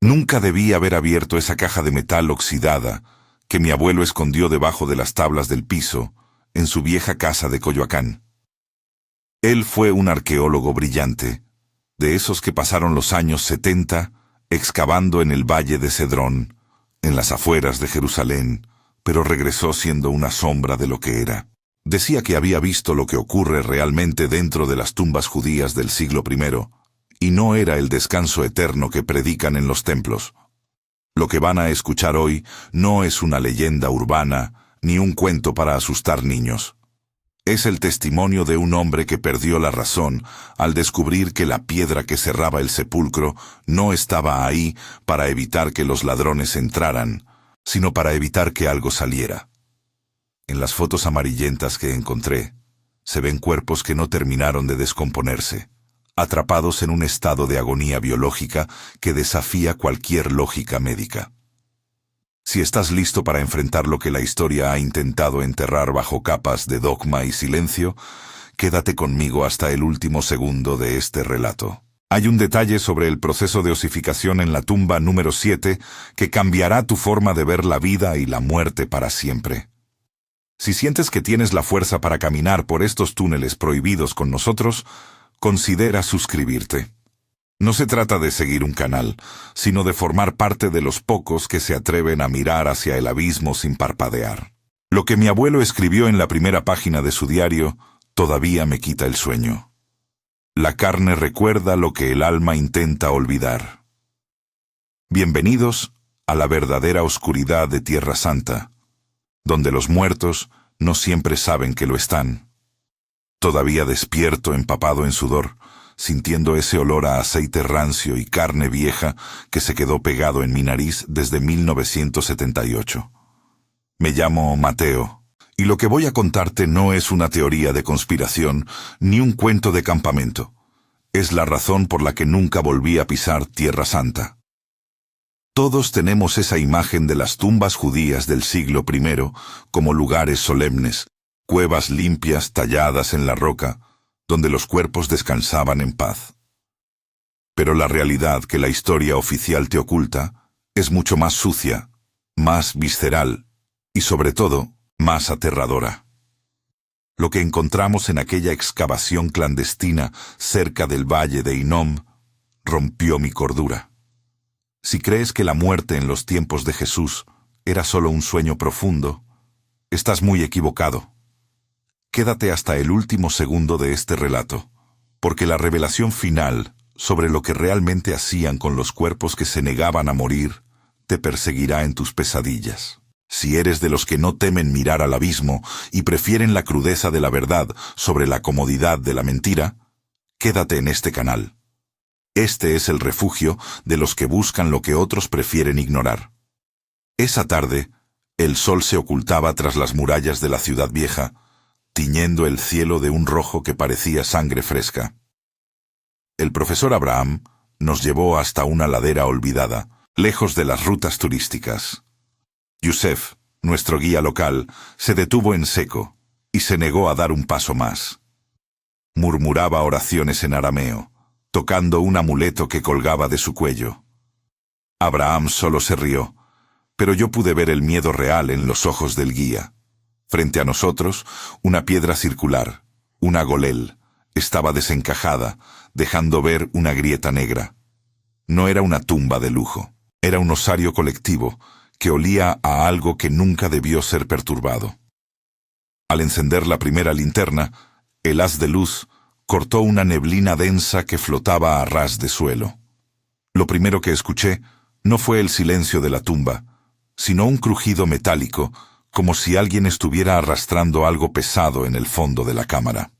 Nunca debí haber abierto esa caja de metal oxidada que mi abuelo escondió debajo de las tablas del piso en su vieja casa de Coyoacán. Él fue un arqueólogo brillante, de esos que pasaron los años 70 excavando en el Valle de Cedrón, en las afueras de Jerusalén, pero regresó siendo una sombra de lo que era. Decía que había visto lo que ocurre realmente dentro de las tumbas judías del siglo I, y no era el descanso eterno que predican en los templos. Lo que van a escuchar hoy no es una leyenda urbana ni un cuento para asustar niños. Es el testimonio de un hombre que perdió la razón al descubrir que la piedra que cerraba el sepulcro no estaba ahí para evitar que los ladrones entraran, sino para evitar que algo saliera. En las fotos amarillentas que encontré, se ven cuerpos que no terminaron de descomponerse, atrapados en un estado de agonía biológica que desafía cualquier lógica médica. Si estás listo para enfrentar lo que la historia ha intentado enterrar bajo capas de dogma y silencio, quédate conmigo hasta el último segundo de este relato. Hay un detalle sobre el proceso de osificación en la tumba número 7 que cambiará tu forma de ver la vida y la muerte para siempre. Si sientes que tienes la fuerza para caminar por estos túneles prohibidos con nosotros, considera suscribirte. No se trata de seguir un canal, sino de formar parte de los pocos que se atreven a mirar hacia el abismo sin parpadear. Lo que mi abuelo escribió en la primera página de su diario todavía me quita el sueño. La carne recuerda lo que el alma intenta olvidar. Bienvenidos a la verdadera oscuridad de Tierra Santa, donde los muertos no siempre saben que lo están. Todavía despierto, empapado en sudor, sintiendo ese olor a aceite rancio y carne vieja que se quedó pegado en mi nariz desde 1978. Me llamo Mateo, y lo que voy a contarte no es una teoría de conspiración ni un cuento de campamento. Es la razón por la que nunca volví a pisar Tierra Santa. Todos tenemos esa imagen de las tumbas judías del siglo I como lugares solemnes, cuevas limpias talladas en la roca, donde los cuerpos descansaban en paz. Pero la realidad que la historia oficial te oculta es mucho más sucia, más visceral y, sobre todo, más aterradora. Lo que encontramos en aquella excavación clandestina cerca del valle de Hinnom rompió mi cordura. Si crees que la muerte en los tiempos de Jesús era solo un sueño profundo, estás muy equivocado. Quédate hasta el último segundo de este relato, porque la revelación final sobre lo que realmente hacían con los cuerpos que se negaban a morir te perseguirá en tus pesadillas. Si eres de los que no temen mirar al abismo y prefieren la crudeza de la verdad sobre la comodidad de la mentira, quédate en este canal. Este es el refugio de los que buscan lo que otros prefieren ignorar. Esa tarde, el sol se ocultaba tras las murallas de la ciudad vieja, tiñendo el cielo de un rojo que parecía sangre fresca. El profesor Abraham nos llevó hasta una ladera olvidada, lejos de las rutas turísticas. Yusef, nuestro guía local, se detuvo en seco y se negó a dar un paso más. Murmuraba oraciones en arameo, tocando un amuleto que colgaba de su cuello. Abraham solo se rió, pero yo pude ver el miedo real en los ojos del guía. Frente a nosotros, una piedra circular, una golel, estaba desencajada, dejando ver una grieta negra. No era una tumba de lujo, era un osario colectivo que olía a algo que nunca debió ser perturbado. Al encender la primera linterna, el haz de luz cortó una neblina densa que flotaba a ras de suelo. Lo primero que escuché no fue el silencio de la tumba, sino un crujido metálico, como si alguien estuviera arrastrando algo pesado en el fondo de la cámara.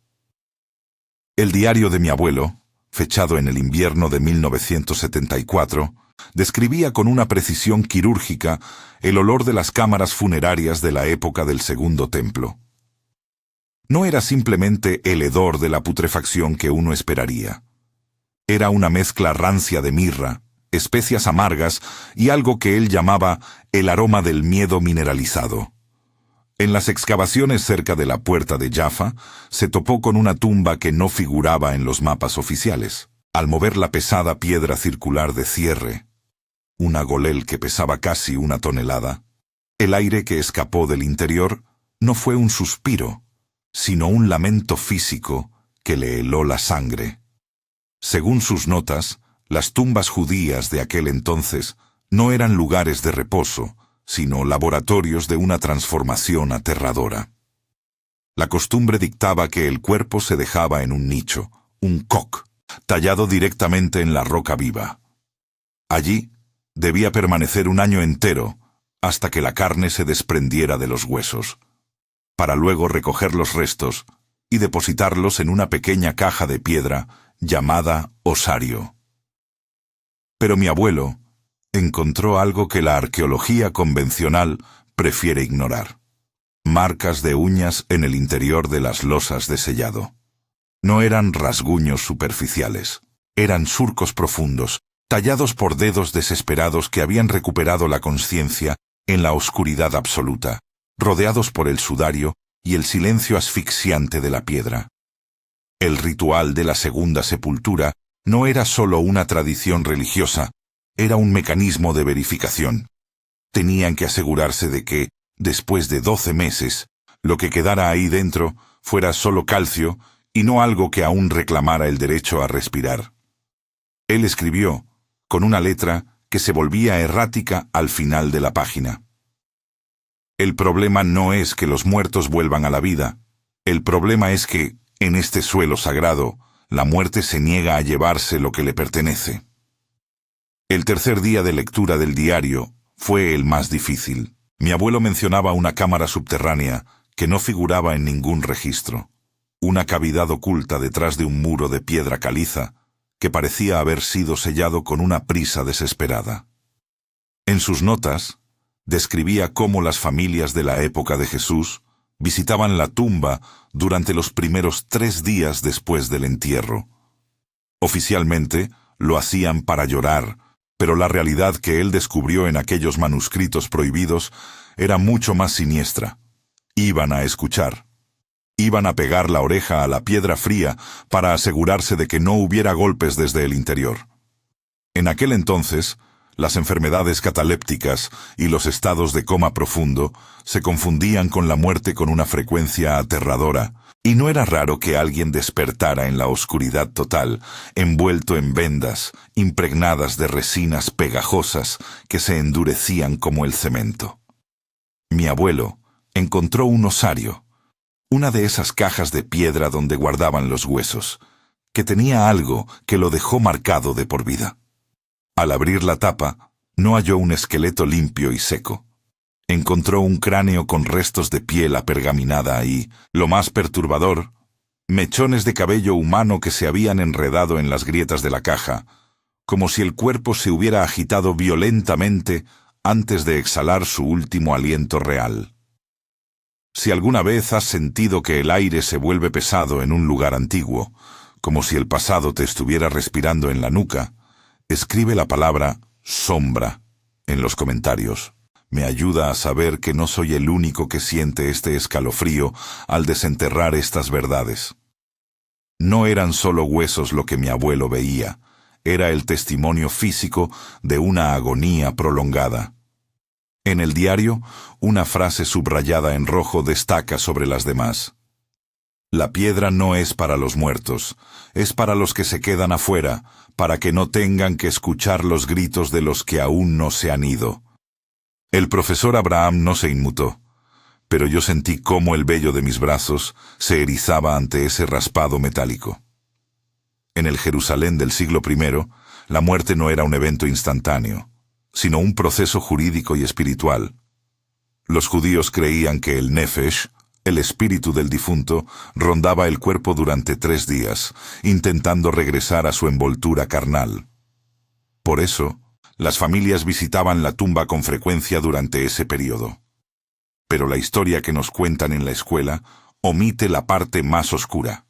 El diario de mi abuelo, fechado en el invierno de 1974, describía con una precisión quirúrgica el olor de las cámaras funerarias de la época del Segundo Templo. No era simplemente el hedor de la putrefacción que uno esperaría. Era una mezcla rancia de mirra, especias amargas y algo que él llamaba el aroma del miedo mineralizado. En las excavaciones cerca de la puerta de Jaffa, se topó con una tumba que no figuraba en los mapas oficiales. Al mover la pesada piedra circular de cierre, una golel que pesaba casi 1 tonelada, el aire que escapó del interior no fue un suspiro, sino un lamento físico que le heló la sangre. Según sus notas, las tumbas judías de aquel entonces no eran lugares de reposo, sino laboratorios de una transformación aterradora. La costumbre dictaba que el cuerpo se dejaba en un nicho, un coc, tallado directamente en la roca viva. Allí debía permanecer 1 año entero, hasta que la carne se desprendiera de los huesos, para luego recoger los restos y depositarlos en una pequeña caja de piedra llamada osario. Pero mi abuelo encontró algo que la arqueología convencional prefiere ignorar: marcas de uñas en el interior de las losas de sellado. No eran rasguños superficiales, eran surcos profundos, tallados por dedos desesperados que habían recuperado la conciencia en la oscuridad absoluta, rodeados por el sudario y el silencio asfixiante de la piedra. El ritual de la segunda sepultura no era solo una tradición religiosa, era un mecanismo de verificación. Tenían que asegurarse de que, después de 12 meses, lo que quedara ahí dentro fuera solo calcio y no algo que aún reclamara el derecho a respirar. Él escribió, con una letra que se volvía errática al final de la página: el problema no es que los muertos vuelvan a la vida, el problema es que, en este suelo sagrado, la muerte se niega a llevarse lo que le pertenece. El tercer día de lectura del diario fue el más difícil. Mi abuelo mencionaba una cámara subterránea que no figuraba en ningún registro, una cavidad oculta detrás de un muro de piedra caliza que parecía haber sido sellado con una prisa desesperada. En sus notas, describía cómo las familias de la época de Jesús visitaban la tumba durante los primeros 3 días después del entierro. Oficialmente, lo hacían para llorar, pero la realidad que él descubrió en aquellos manuscritos prohibidos era mucho más siniestra. Iban a escuchar. Iban a pegar la oreja a la piedra fría para asegurarse de que no hubiera golpes desde el interior. En aquel entonces, las enfermedades catalépticas y los estados de coma profundo se confundían con la muerte con una frecuencia aterradora, y no era raro que alguien despertara en la oscuridad total, envuelto en vendas, impregnadas de resinas pegajosas que se endurecían como el cemento. Mi abuelo encontró un osario, una de esas cajas de piedra donde guardaban los huesos, que tenía algo que lo dejó marcado de por vida. Al abrir la tapa, no halló un esqueleto limpio y seco. Encontró un cráneo con restos de piel apergaminada y, lo más perturbador, mechones de cabello humano que se habían enredado en las grietas de la caja, como si el cuerpo se hubiera agitado violentamente antes de exhalar su último aliento real. Si alguna vez has sentido que el aire se vuelve pesado en un lugar antiguo, como si el pasado te estuviera respirando en la nuca, escribe la palabra sombra en los comentarios. Me ayuda a saber que no soy el único que siente este escalofrío al desenterrar estas verdades. No eran solo huesos lo que mi abuelo veía, era el testimonio físico de una agonía prolongada. En el diario, una frase subrayada en rojo destaca sobre las demás. La piedra no es para los muertos, es para los que se quedan afuera, para que no tengan que escuchar los gritos de los que aún no se han ido. El profesor Abraham no se inmutó, pero yo sentí cómo el vello de mis brazos se erizaba ante ese raspado metálico. En el Jerusalén del siglo I, la muerte no era un evento instantáneo, sino un proceso jurídico y espiritual. Los judíos creían que el nefesh, el espíritu del difunto, rondaba el cuerpo durante 3 días, intentando regresar a su envoltura carnal. Por eso, las familias visitaban la tumba con frecuencia durante ese periodo. Pero la historia que nos cuentan en la escuela omite la parte más oscura: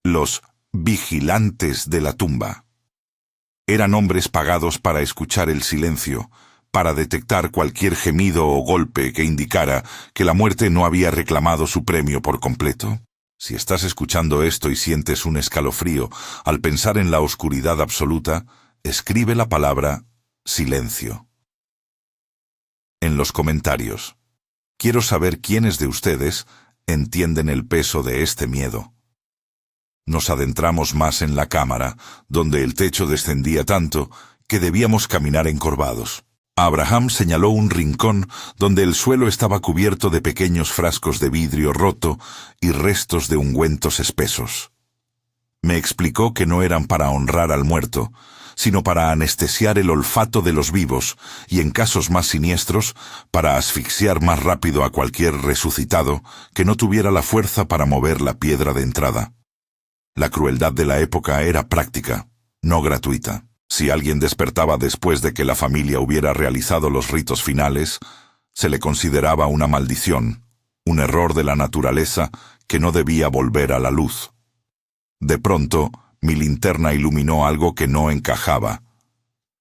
los vigilantes de la tumba. Eran hombres pagados para escuchar el silencio, para detectar cualquier gemido o golpe que indicara que la muerte no había reclamado su premio por completo. Si estás escuchando esto y sientes un escalofrío al pensar en la oscuridad absoluta, escribe la palabra silencio. en los comentarios. Quiero saber quiénes de ustedes entienden el peso de este miedo. Nos adentramos más en la cámara, donde el techo descendía tanto que debíamos caminar encorvados. Abraham señaló un rincón donde el suelo estaba cubierto de pequeños frascos de vidrio roto y restos de ungüentos espesos. Me explicó que no eran para honrar al muerto, sino para anestesiar el olfato de los vivos y, en casos más siniestros, para asfixiar más rápido a cualquier resucitado que no tuviera la fuerza para mover la piedra de entrada. La crueldad de la época era práctica, no gratuita. Si alguien despertaba después de que la familia hubiera realizado los ritos finales, se le consideraba una maldición, un error de la naturaleza que no debía volver a la luz. De pronto, mi linterna iluminó algo que no encajaba.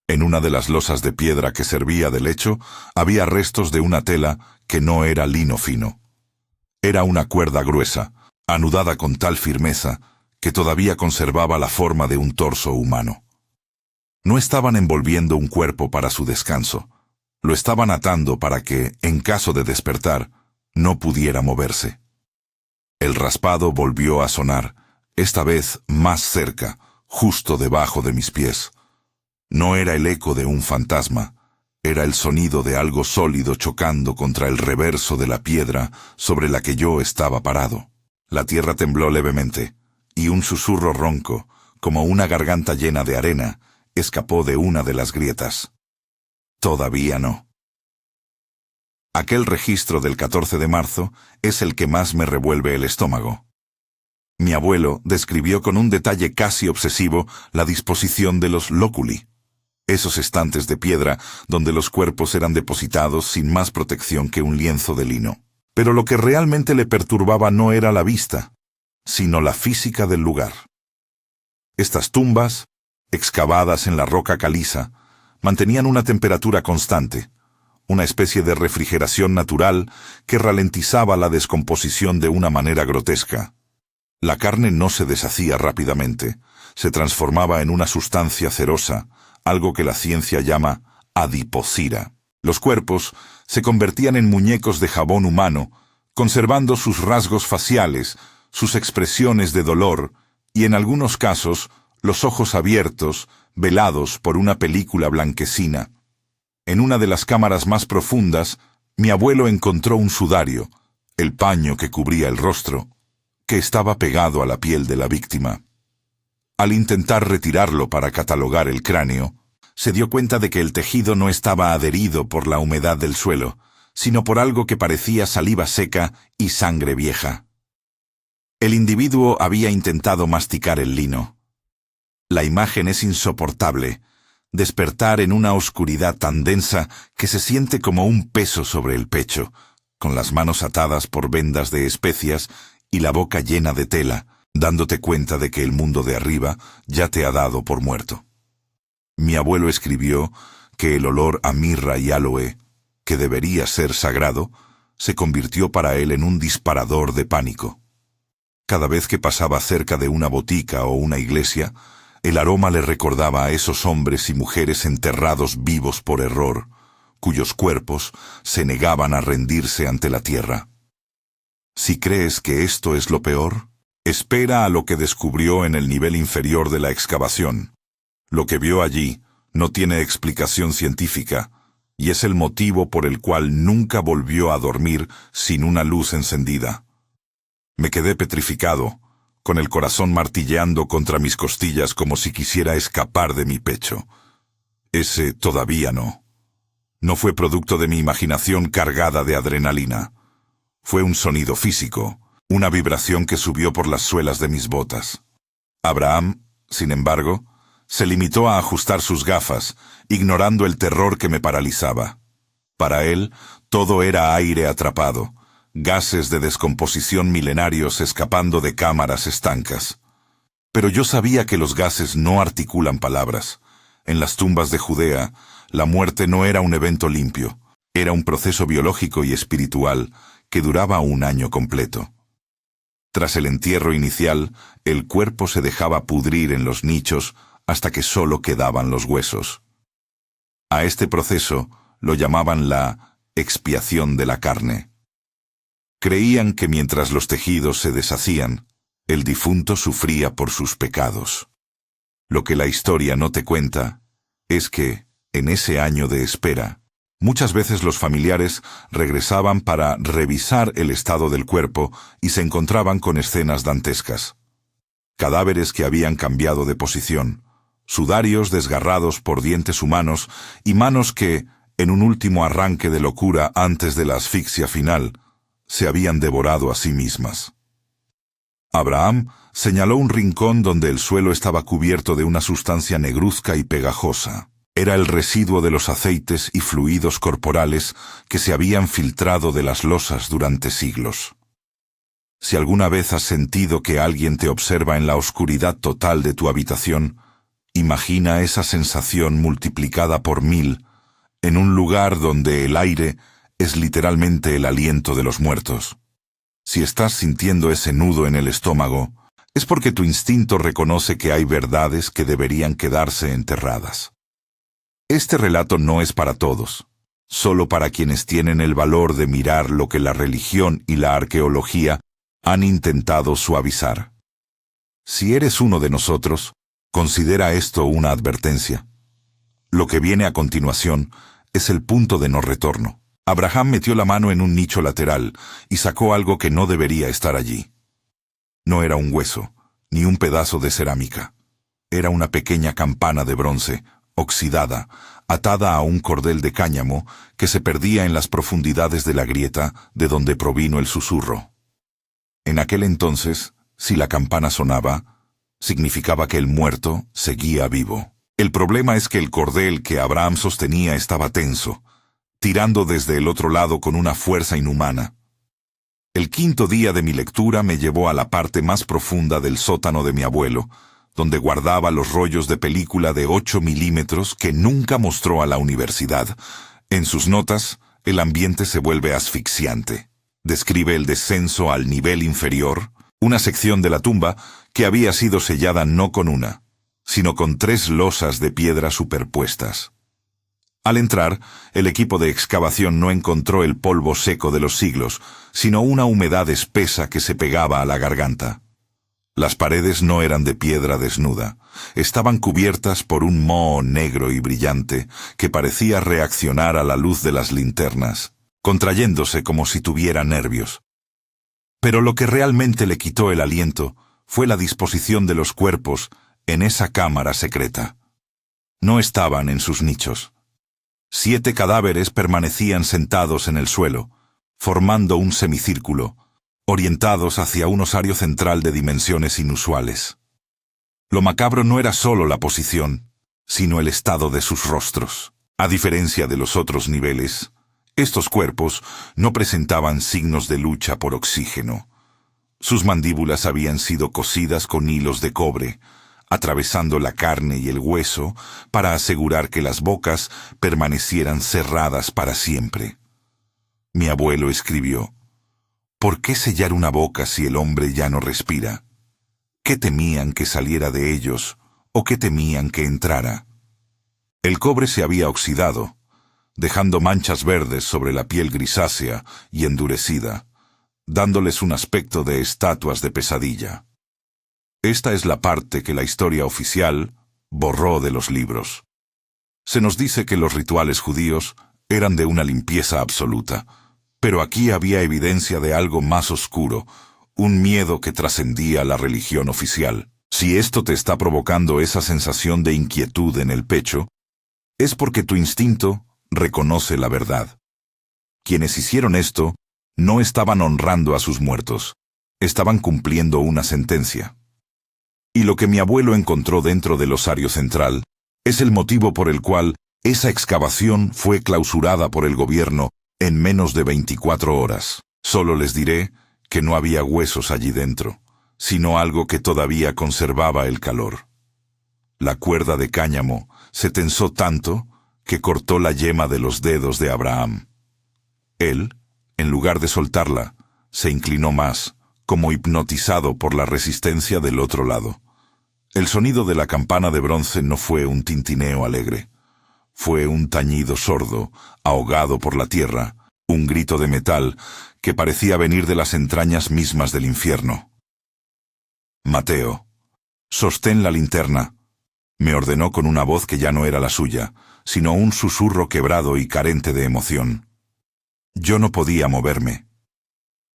En una de las losas de piedra que servía de lecho, había restos de una tela que no era lino fino. Era una cuerda gruesa, anudada con tal firmeza, que todavía conservaba la forma de un torso humano. No estaban envolviendo un cuerpo para su descanso. Lo estaban atando para que, en caso de despertar, no pudiera moverse. El raspado volvió a sonar, esta vez más cerca, justo debajo de mis pies. No era el eco de un fantasma, era el sonido de algo sólido chocando contra el reverso de la piedra sobre la que yo estaba parado. La tierra tembló levemente, y un susurro ronco, como una garganta llena de arena, escapó de una de las grietas. Todavía no. Aquel registro del 14 de marzo es el que más me revuelve el estómago. Mi abuelo describió con un detalle casi obsesivo la disposición de los loculi, esos estantes de piedra donde los cuerpos eran depositados sin más protección que un lienzo de lino. Pero lo que realmente le perturbaba no era la vista, sino la física del lugar. Estas tumbas, excavadas en la roca caliza, mantenían una temperatura constante, una especie de refrigeración natural que ralentizaba la descomposición de una manera grotesca. La carne no se deshacía rápidamente, se transformaba en una sustancia cerosa, algo que la ciencia llama adipocira. Los cuerpos se convertían en muñecos de jabón humano, conservando sus rasgos faciales, sus expresiones de dolor y, en algunos casos, los ojos abiertos, velados por una película blanquecina. En una de las cámaras más profundas, mi abuelo encontró un sudario, el paño que cubría el rostro, que estaba pegado a la piel de la víctima. Al intentar retirarlo para catalogar el cráneo, se dio cuenta de que el tejido no estaba adherido por la humedad del suelo, sino por algo que parecía saliva seca y sangre vieja. El individuo había intentado masticar el lino. La imagen es insoportable, despertar en una oscuridad tan densa que se siente como un peso sobre el pecho, con las manos atadas por vendas de especias y la boca llena de tela, dándote cuenta de que el mundo de arriba ya te ha dado por muerto. Mi abuelo escribió que el olor a mirra y aloe, que debería ser sagrado, se convirtió para él en un disparador de pánico. Cada vez que pasaba cerca de una botica o una iglesia, el aroma le recordaba a esos hombres y mujeres enterrados vivos por error, cuyos cuerpos se negaban a rendirse ante la tierra. Si crees que esto es lo peor, espera a lo que descubrió en el nivel inferior de la excavación. Lo que vio allí no tiene explicación científica, y es el motivo por el cual nunca volvió a dormir sin una luz encendida. Me quedé petrificado, con el corazón martilleando contra mis costillas como si quisiera escapar de mi pecho. Ese todavía no. No fue producto de mi imaginación cargada de adrenalina. Fue un sonido físico, una vibración que subió por las suelas de mis botas. Abraham, sin embargo, se limitó a ajustar sus gafas, ignorando el terror que me paralizaba. Para él, todo era aire atrapado, gases de descomposición milenarios escapando de cámaras estancas. Pero yo sabía que los gases no articulan palabras. En las tumbas de Judea, la muerte no era un evento limpio, era un proceso biológico y espiritual que duraba un año completo. Tras el entierro inicial, el cuerpo se dejaba pudrir en los nichos hasta que solo quedaban los huesos. A este proceso lo llamaban la expiación de la carne. Creían que mientras los tejidos se deshacían, el difunto sufría por sus pecados. Lo que la historia no te cuenta es que, en ese año de espera, muchas veces los familiares regresaban para revisar el estado del cuerpo y se encontraban con escenas dantescas. Cadáveres que habían cambiado de posición, sudarios desgarrados por dientes humanos y manos que, en un último arranque de locura antes de la asfixia final, se habían devorado a sí mismas. Abraham señaló un rincón donde el suelo estaba cubierto de una sustancia negruzca y pegajosa. Era el residuo de los aceites y fluidos corporales que se habían filtrado de las losas durante siglos. Si alguna vez has sentido que alguien te observa en la oscuridad total de tu habitación, imagina esa sensación multiplicada por 1000 en un lugar donde el aire es literalmente el aliento de los muertos. Si estás sintiendo ese nudo en el estómago, es porque tu instinto reconoce que hay verdades que deberían quedarse enterradas. Este relato no es para todos, solo para quienes tienen el valor de mirar lo que la religión y la arqueología han intentado suavizar. Si eres uno de nosotros, considera esto una advertencia. Lo que viene a continuación es el punto de no retorno. Abraham metió la mano en un nicho lateral y sacó algo que no debería estar allí. No era un hueso, ni un pedazo de cerámica. Era una pequeña campana de bronce, oxidada, atada a un cordel de cáñamo que se perdía en las profundidades de la grieta de donde provino el susurro. En aquel entonces, si la campana sonaba, significaba que el muerto seguía vivo. El problema es que el cordel que Abraham sostenía estaba tenso, tirando desde el otro lado con una fuerza inhumana. El quinto día de mi lectura me llevó a la parte más profunda del sótano de mi abuelo, donde guardaba los rollos de película de 8 milímetros que nunca mostró a la universidad. En sus notas, el ambiente se vuelve asfixiante. Describe el descenso al nivel inferior, una sección de la tumba que había sido sellada no con una, sino con 3 losas de piedra superpuestas. Al entrar, el equipo de excavación no encontró el polvo seco de los siglos, sino una humedad espesa que se pegaba a la garganta. Las paredes no eran de piedra desnuda, estaban cubiertas por un moho negro y brillante que parecía reaccionar a la luz de las linternas, contrayéndose como si tuviera nervios. Pero lo que realmente le quitó el aliento fue la disposición de los cuerpos en esa cámara secreta. No estaban en sus nichos. 7 cadáveres permanecían sentados en el suelo, formando un semicírculo, orientados hacia un osario central de dimensiones inusuales. Lo macabro no era solo la posición, sino el estado de sus rostros. A diferencia de los otros niveles, estos cuerpos no presentaban signos de lucha por oxígeno. Sus mandíbulas habían sido cosidas con hilos de cobre, atravesando la carne y el hueso para asegurar que las bocas permanecieran cerradas para siempre. Mi abuelo escribió: ¿por qué sellar una boca si el hombre ya no respira? ¿Qué temían que saliera de ellos o qué temían que entrara? El cobre se había oxidado, dejando manchas verdes sobre la piel grisácea y endurecida, dándoles un aspecto de estatuas de pesadilla. Esta es la parte que la historia oficial borró de los libros. Se nos dice que los rituales judíos eran de una limpieza absoluta, pero aquí había evidencia de algo más oscuro, un miedo que trascendía la religión oficial. Si esto te está provocando esa sensación de inquietud en el pecho, es porque tu instinto reconoce la verdad. Quienes hicieron esto no estaban honrando a sus muertos, estaban cumpliendo una sentencia. Y lo que mi abuelo encontró dentro del osario central es el motivo por el cual esa excavación fue clausurada por el gobierno en menos de 24 horas. Solo les diré que no había huesos allí dentro, sino algo que todavía conservaba el calor. La cuerda de cáñamo se tensó tanto que cortó la yema de los dedos de Abraham. Él, en lugar de soltarla, se inclinó más, como hipnotizado por la resistencia del otro lado. El sonido de la campana de bronce no fue un tintineo alegre. Fue un tañido sordo, ahogado por la tierra, un grito de metal que parecía venir de las entrañas mismas del infierno. «Mateo, sostén la linterna», me ordenó con una voz que ya no era la suya, sino un susurro quebrado y carente de emoción. Yo no podía moverme.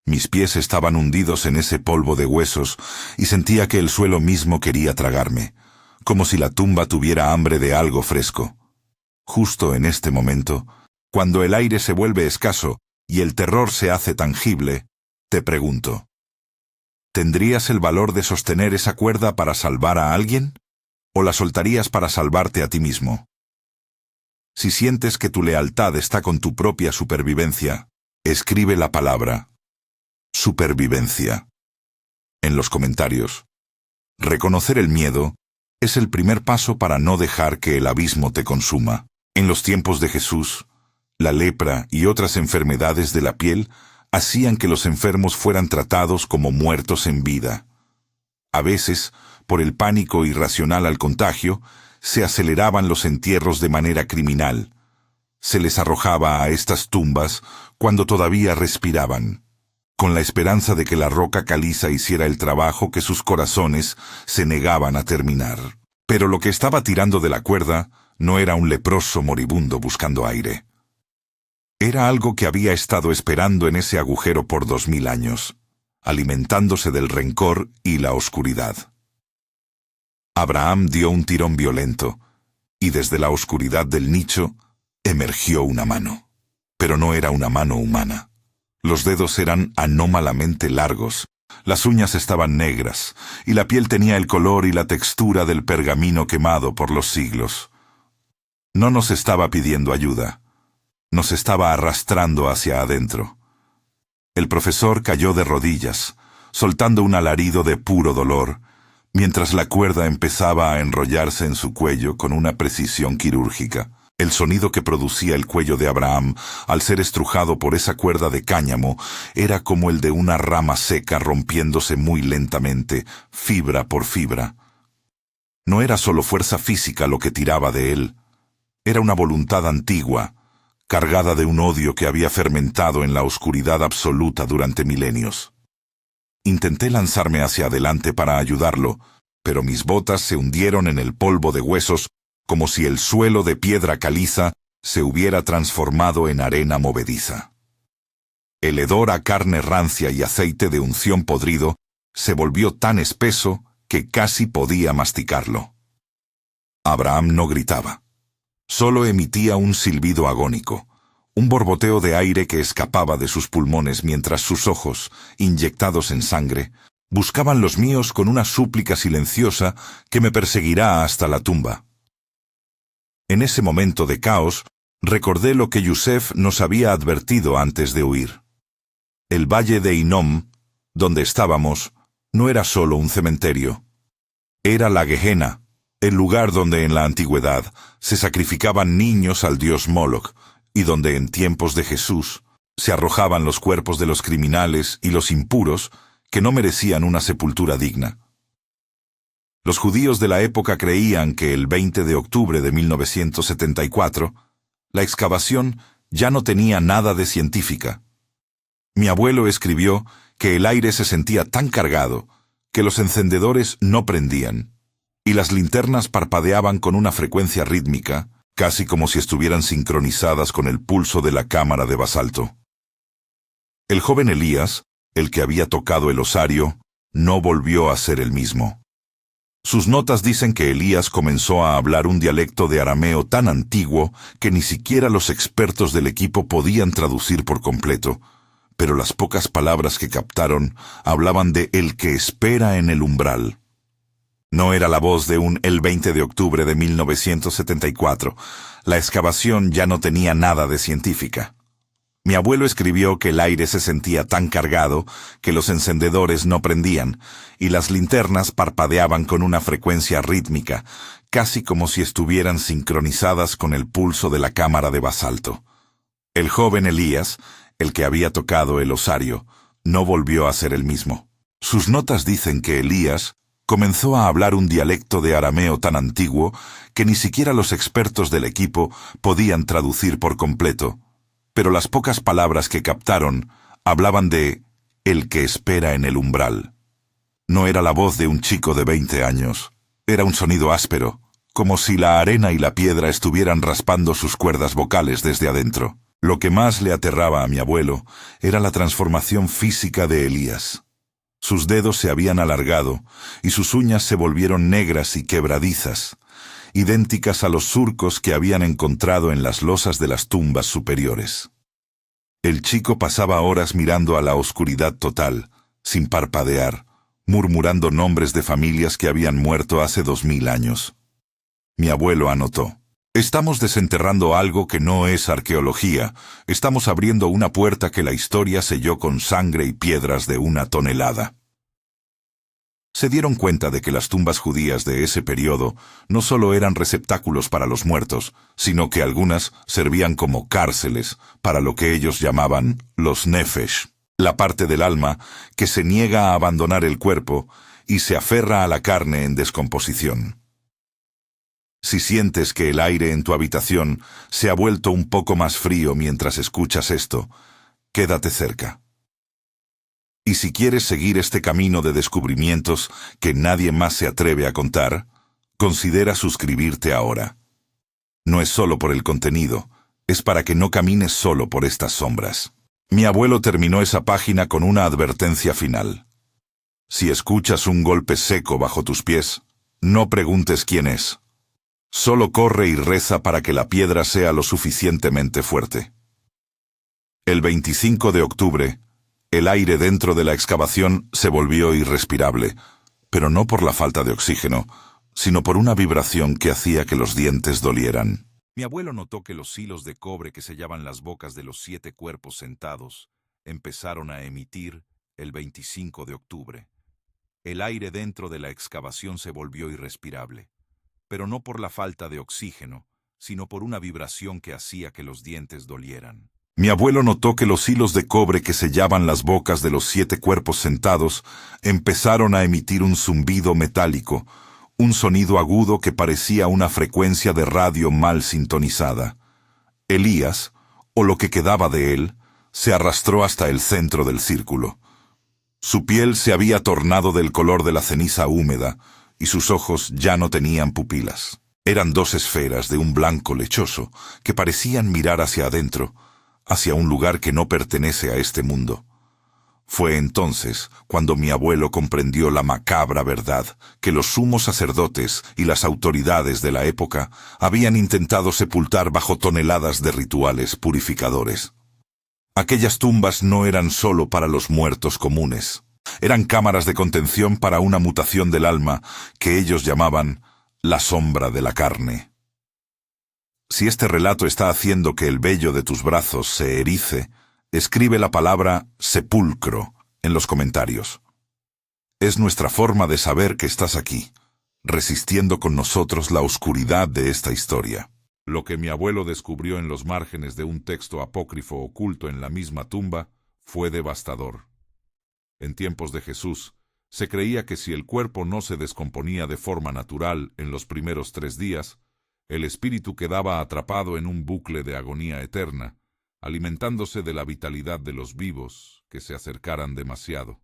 Mis pies estaban hundidos en ese polvo de huesos y sentía que el suelo mismo quería tragarme, como si la tumba tuviera hambre de algo fresco. Justo en este momento, cuando el aire se vuelve escaso y el terror se hace tangible, te pregunto, ¿tendrías el valor de sostener esa cuerda para salvar a alguien? ¿O la soltarías para salvarte a ti mismo? Si sientes que tu lealtad está con tu propia supervivencia, escribe la palabra supervivencia en los comentarios. Reconocer el miedo es el primer paso para no dejar que el abismo te consuma. En los tiempos de Jesús, la lepra y otras enfermedades de la piel hacían que los enfermos fueran tratados como muertos en vida. A veces, por el pánico irracional al contagio, se aceleraban los entierros de manera criminal. Se les arrojaba a estas tumbas cuando todavía respiraban, con la esperanza de que la roca caliza hiciera el trabajo que sus corazones se negaban a terminar. Pero lo que estaba tirando de la cuerda no era un leproso moribundo buscando aire. Era algo que había estado esperando en ese agujero por 2000 años, alimentándose del rencor y la oscuridad. Abraham dio un tirón violento, y desde la oscuridad del nicho emergió una mano. Pero no era una mano humana. Los dedos eran anómalamente largos, las uñas estaban negras, y la piel tenía el color y la textura del pergamino quemado por los siglos. No nos estaba pidiendo ayuda, nos estaba arrastrando hacia adentro. El profesor cayó de rodillas, soltando un alarido de puro dolor, mientras la cuerda empezaba a enrollarse en su cuello con una precisión quirúrgica. El sonido que producía el cuello de Abraham al ser estrujado por esa cuerda de cáñamo era como el de una rama seca rompiéndose muy lentamente, fibra por fibra. No era solo fuerza física lo que tiraba de él, era una voluntad antigua, cargada de un odio que había fermentado en la oscuridad absoluta durante milenios. Intenté lanzarme hacia adelante para ayudarlo, pero mis botas se hundieron en el polvo de huesos como si el suelo de piedra caliza se hubiera transformado en arena movediza. El hedor a carne rancia y aceite de unción podrido se volvió tan espeso que casi podía masticarlo. Abraham no gritaba. Solo emitía un silbido agónico, un borboteo de aire que escapaba de sus pulmones mientras sus ojos, inyectados en sangre, buscaban los míos con una súplica silenciosa que me perseguirá hasta la tumba. En ese momento de caos, recordé lo que Yusef nos había advertido antes de huir. El valle de Hinnom, donde estábamos, no era solo un cementerio. Era la Gehenna, el lugar donde en la antigüedad se sacrificaban niños al dios Moloch, y donde en tiempos de Jesús se arrojaban los cuerpos de los criminales y los impuros que no merecían una sepultura digna. Los judíos de la época creían que el 20 de octubre de 1974, la excavación ya no tenía nada de científica. Mi abuelo escribió que el aire se sentía tan cargado que los encendedores no prendían, y las linternas parpadeaban con una frecuencia rítmica, casi como si estuvieran sincronizadas con el pulso de la cámara de basalto. El joven Elías, el que había tocado el osario, no volvió a ser el mismo. Sus notas dicen que Elías comenzó a hablar un dialecto de arameo tan antiguo que ni siquiera los expertos del equipo podían traducir por completo, pero las pocas palabras que captaron hablaban de el que espera en el umbral. No era la voz de un el 20 de octubre de 1974. La excavación ya no tenía nada de científica. Mi abuelo escribió que el aire se sentía tan cargado que los encendedores no prendían y las linternas parpadeaban con una frecuencia rítmica, casi como si estuvieran sincronizadas con el pulso de la cámara de basalto. El joven Elías, el que había tocado el osario, no volvió a ser el mismo. Sus notas dicen que Elías comenzó a hablar un dialecto de arameo tan antiguo que ni siquiera los expertos del equipo podían traducir por completo, pero las pocas palabras que captaron hablaban de el que espera en el umbral. No era la voz de un chico de 20 años. Era un sonido áspero, como si la arena y la piedra estuvieran raspando sus cuerdas vocales desde adentro. Lo que más le aterraba a mi abuelo era la transformación física de Elías. Sus dedos se habían alargado y sus uñas se volvieron negras y quebradizas, idénticas a los surcos que habían encontrado en las losas de las tumbas superiores. El chico pasaba horas mirando a la oscuridad total, sin parpadear, murmurando nombres de familias que habían muerto hace 2000 años. Mi abuelo anotó: «Estamos desenterrando algo que no es arqueología. Estamos abriendo una puerta que la historia selló con sangre y piedras de 1 tonelada». Se dieron cuenta de que las tumbas judías de ese periodo no solo eran receptáculos para los muertos, sino que algunas servían como cárceles para lo que ellos llamaban los nefesh, la parte del alma que se niega a abandonar el cuerpo y se aferra a la carne en descomposición. Si sientes que el aire en tu habitación se ha vuelto un poco más frío mientras escuchas esto, quédate cerca. Y si quieres seguir este camino de descubrimientos que nadie más se atreve a contar, considera suscribirte ahora. No es solo por el contenido, es para que no camines solo por estas sombras. Mi abuelo terminó esa página con una advertencia final. Si escuchas un golpe seco bajo tus pies, no preguntes quién es. Solo corre y reza para que la piedra sea lo suficientemente fuerte. El 25 de octubre, el aire dentro de la excavación se volvió irrespirable, pero no por la falta de oxígeno, sino por una vibración que hacía que los dientes dolieran. Mi abuelo notó que los hilos de cobre que sellaban las bocas de los 7 cuerpos sentados empezaron a emitir el 25 de octubre. El aire dentro de la excavación se volvió irrespirable, pero no por la falta de oxígeno, sino por una vibración que hacía que los dientes dolieran. Mi abuelo notó que los hilos de cobre que sellaban las bocas de los 7 cuerpos sentados empezaron a emitir un zumbido metálico, un sonido agudo que parecía una frecuencia de radio mal sintonizada. Elías, o lo que quedaba de él, se arrastró hasta el centro del círculo. Su piel se había tornado del color de la ceniza húmeda, y sus ojos ya no tenían pupilas. Eran 2 esferas de un blanco lechoso que parecían mirar hacia adentro, hacia un lugar que no pertenece a este mundo. Fue entonces cuando mi abuelo comprendió la macabra verdad que los sumos sacerdotes y las autoridades de la época habían intentado sepultar bajo toneladas de rituales purificadores. Aquellas tumbas no eran solo para los muertos comunes. Eran cámaras de contención para una mutación del alma que ellos llamaban la sombra de la carne. Si este relato está haciendo que el vello de tus brazos se erice, escribe la palabra sepulcro en los comentarios. Es nuestra forma de saber que estás aquí, resistiendo con nosotros la oscuridad de esta historia. Lo que mi abuelo descubrió en los márgenes de un texto apócrifo oculto en la misma tumba fue devastador. En tiempos de Jesús, se creía que si el cuerpo no se descomponía de forma natural en los primeros 3 días, el espíritu quedaba atrapado en un bucle de agonía eterna, alimentándose de la vitalidad de los vivos que se acercaran demasiado.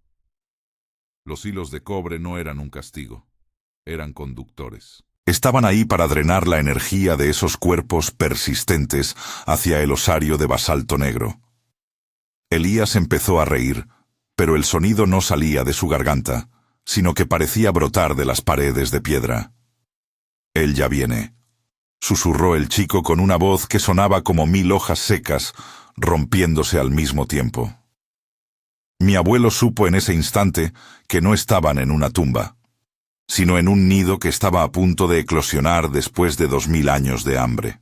Los hilos de cobre no eran un castigo, eran conductores. Estaban ahí para drenar la energía de esos cuerpos persistentes hacia el osario de basalto negro. Elías empezó a reír, pero el sonido no salía de su garganta, sino que parecía brotar de las paredes de piedra. «Él ya viene», susurró el chico con una voz que sonaba como 1000 hojas secas, rompiéndose al mismo tiempo. Mi abuelo supo en ese instante que no estaban en una tumba, sino en un nido que estaba a punto de eclosionar después de 2000 años de hambre.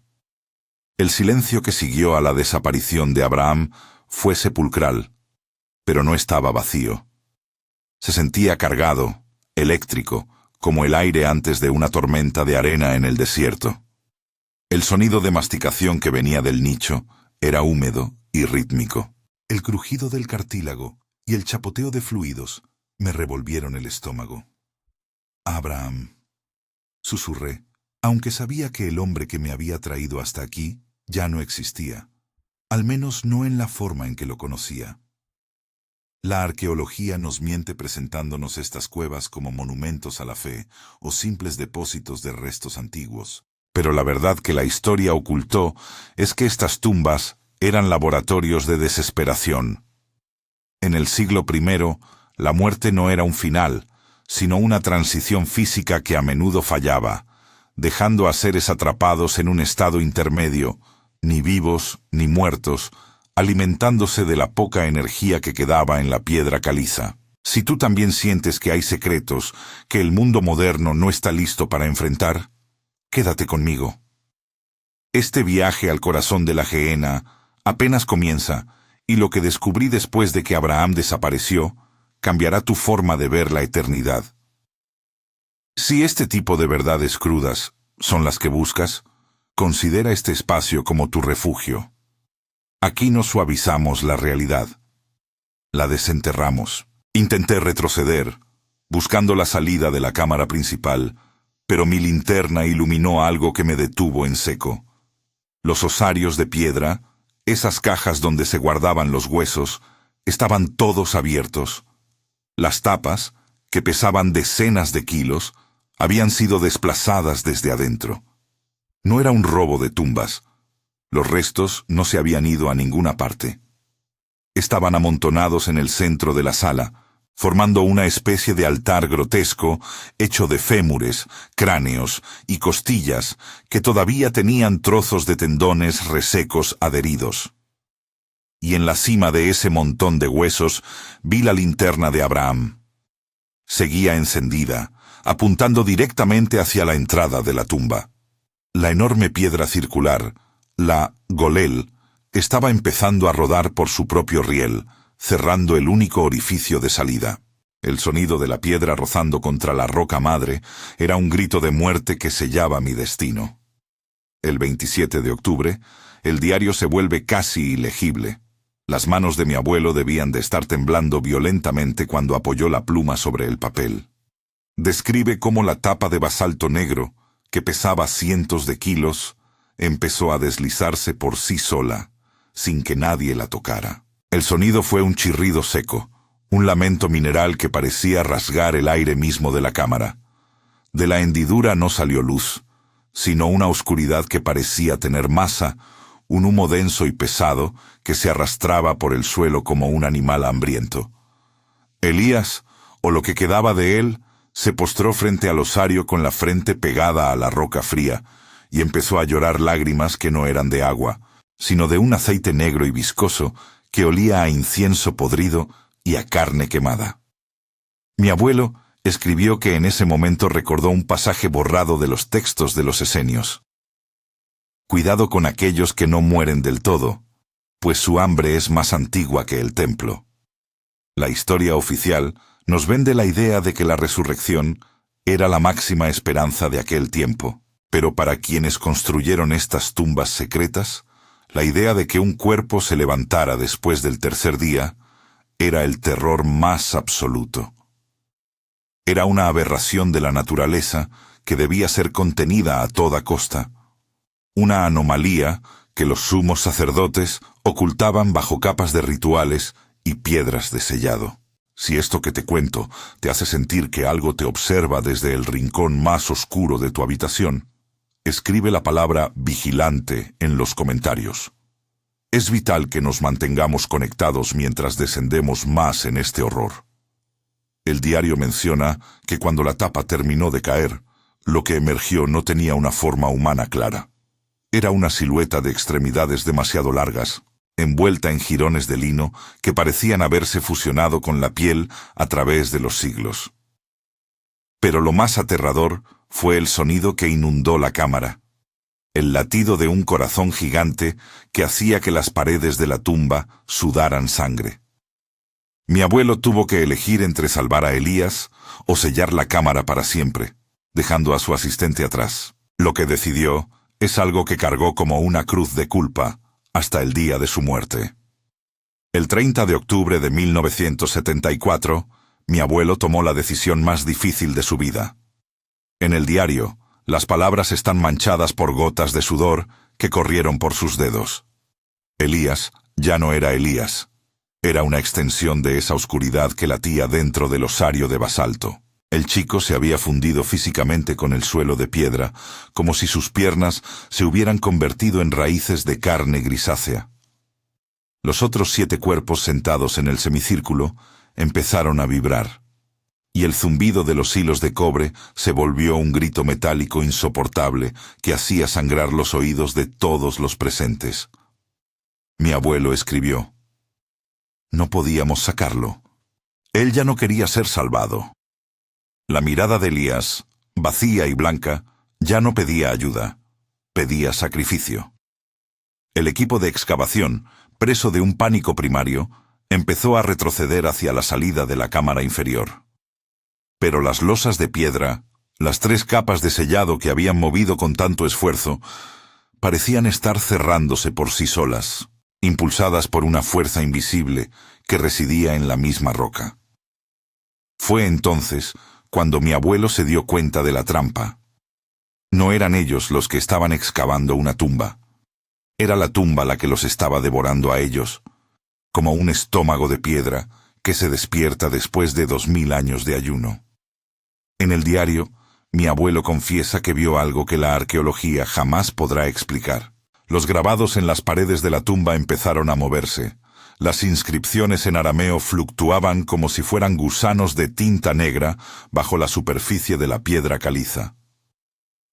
El silencio que siguió a la desaparición de Abraham fue sepulcral, pero no estaba vacío. Se sentía cargado, eléctrico, como el aire antes de una tormenta de arena en el desierto. El sonido de masticación que venía del nicho era húmedo y rítmico. El crujido del cartílago y el chapoteo de fluidos me revolvieron el estómago. «Abraham», susurré, aunque sabía que el hombre que me había traído hasta aquí ya no existía. al menos no en la forma en que lo conocía. La arqueología nos miente presentándonos estas cuevas como monumentos a la fe o simples depósitos de restos antiguos. Pero la verdad que la historia ocultó es que estas tumbas eran laboratorios de desesperación. En el siglo I, la muerte no era un final, sino una transición física que a menudo fallaba, dejando a seres atrapados en un estado intermedio, ni vivos ni muertos, alimentándose de la poca energía que quedaba en la piedra caliza. Si tú también sientes que hay secretos que el mundo moderno no está listo para enfrentar, quédate conmigo. Este viaje al corazón de la Gehenna apenas comienza, y lo que descubrí después de que Abraham desapareció cambiará tu forma de ver la eternidad. Si este tipo de verdades crudas son las que buscas, considera este espacio como tu refugio. Aquí no suavizamos la realidad, la desenterramos. Intenté retroceder, buscando la salida de la cámara principal, pero mi linterna iluminó algo que me detuvo en seco. Los osarios de piedra, esas cajas donde se guardaban los huesos, estaban todos abiertos. Las tapas, que pesaban decenas de kilos, habían sido desplazadas desde adentro. No era un robo de tumbas. Los restos no se habían ido a ninguna parte. Estaban amontonados en el centro de la sala, formando una especie de altar grotesco hecho de fémures, cráneos y costillas que todavía tenían trozos de tendones resecos adheridos. Y en la cima de ese montón de huesos vi la linterna de Abraham. Seguía encendida, apuntando directamente hacia la entrada de la tumba. La enorme piedra circular, la golel, estaba empezando a rodar por su propio riel, cerrando el único orificio de salida. El sonido de la piedra rozando contra la roca madre era un grito de muerte que sellaba mi destino. El 27 de octubre, el diario se vuelve casi ilegible. Las manos de mi abuelo debían de estar temblando violentamente cuando apoyó la pluma sobre el papel. Describe cómo la tapa de basalto negro, que pesaba cientos de kilos, empezó a deslizarse por sí sola, sin que nadie la tocara. El sonido fue un chirrido seco, un lamento mineral que parecía rasgar el aire mismo de la cámara. De la hendidura no salió luz, sino una oscuridad que parecía tener masa, un humo denso y pesado que se arrastraba por el suelo como un animal hambriento. Elías, o lo que quedaba de él, se postró frente al osario con la frente pegada a la roca fría y empezó a llorar lágrimas que no eran de agua, sino de un aceite negro y viscoso que olía a incienso podrido y a carne quemada. Mi abuelo escribió que en ese momento recordó un pasaje borrado de los textos de los esenios. Cuidado con aquellos que no mueren del todo, pues su hambre es más antigua que el templo. La historia oficial nos vende la idea de que la resurrección era la máxima esperanza de aquel tiempo, pero para quienes construyeron estas tumbas secretas, la idea de que un cuerpo se levantara después del tercer día era el terror más absoluto. Era una aberración de la naturaleza que debía ser contenida a toda costa, una anomalía que los sumos sacerdotes ocultaban bajo capas de rituales y piedras de sellado. Si esto que te cuento te hace sentir que algo te observa desde el rincón más oscuro de tu habitación, escribe la palabra vigilante en los comentarios. Es vital que nos mantengamos conectados mientras descendemos más en este horror. El diario menciona que cuando la tapa terminó de caer, lo que emergió no tenía una forma humana clara. Era una silueta de extremidades demasiado largas, envuelta en jirones de lino que parecían haberse fusionado con la piel a través de los siglos. Pero lo más aterrador fue el sonido que inundó la cámara, el latido de un corazón gigante que hacía que las paredes de la tumba sudaran sangre. Mi abuelo tuvo que elegir entre salvar a Elías o sellar la cámara para siempre, dejando a su asistente atrás. Lo que decidió es algo que cargó como una cruz de culpa hasta el día de su muerte. El 30 de octubre de 1974, mi abuelo tomó la decisión más difícil de su vida. En el diario, las palabras están manchadas por gotas de sudor que corrieron por sus dedos. Elías ya no era Elías. Era una extensión de esa oscuridad que latía dentro del osario de basalto. El chico se había fundido físicamente con el suelo de piedra, como si sus piernas se hubieran convertido en raíces de carne grisácea. Los otros 7 cuerpos sentados en el semicírculo empezaron a vibrar, y el zumbido de los hilos de cobre se volvió un grito metálico insoportable que hacía sangrar los oídos de todos los presentes. Mi abuelo escribió: no podíamos sacarlo. Él ya no quería ser salvado. La mirada de Elías, vacía y blanca, ya no pedía ayuda, pedía sacrificio. El equipo de excavación, preso de un pánico primario, empezó a retroceder hacia la salida de la cámara inferior. Pero las losas de piedra, las 3 capas de sellado que habían movido con tanto esfuerzo, parecían estar cerrándose por sí solas, impulsadas por una fuerza invisible que residía en la misma roca. Fue entonces cuando mi abuelo se dio cuenta de la trampa. No eran ellos los que estaban excavando una tumba. Era la tumba la que los estaba devorando a ellos, como un estómago de piedra que se despierta después de 2000 años de ayuno. En el diario, mi abuelo confiesa que vio algo que la arqueología jamás podrá explicar. Los grabados en las paredes de la tumba empezaron a moverse. Las inscripciones en arameo fluctuaban como si fueran gusanos de tinta negra bajo la superficie de la piedra caliza.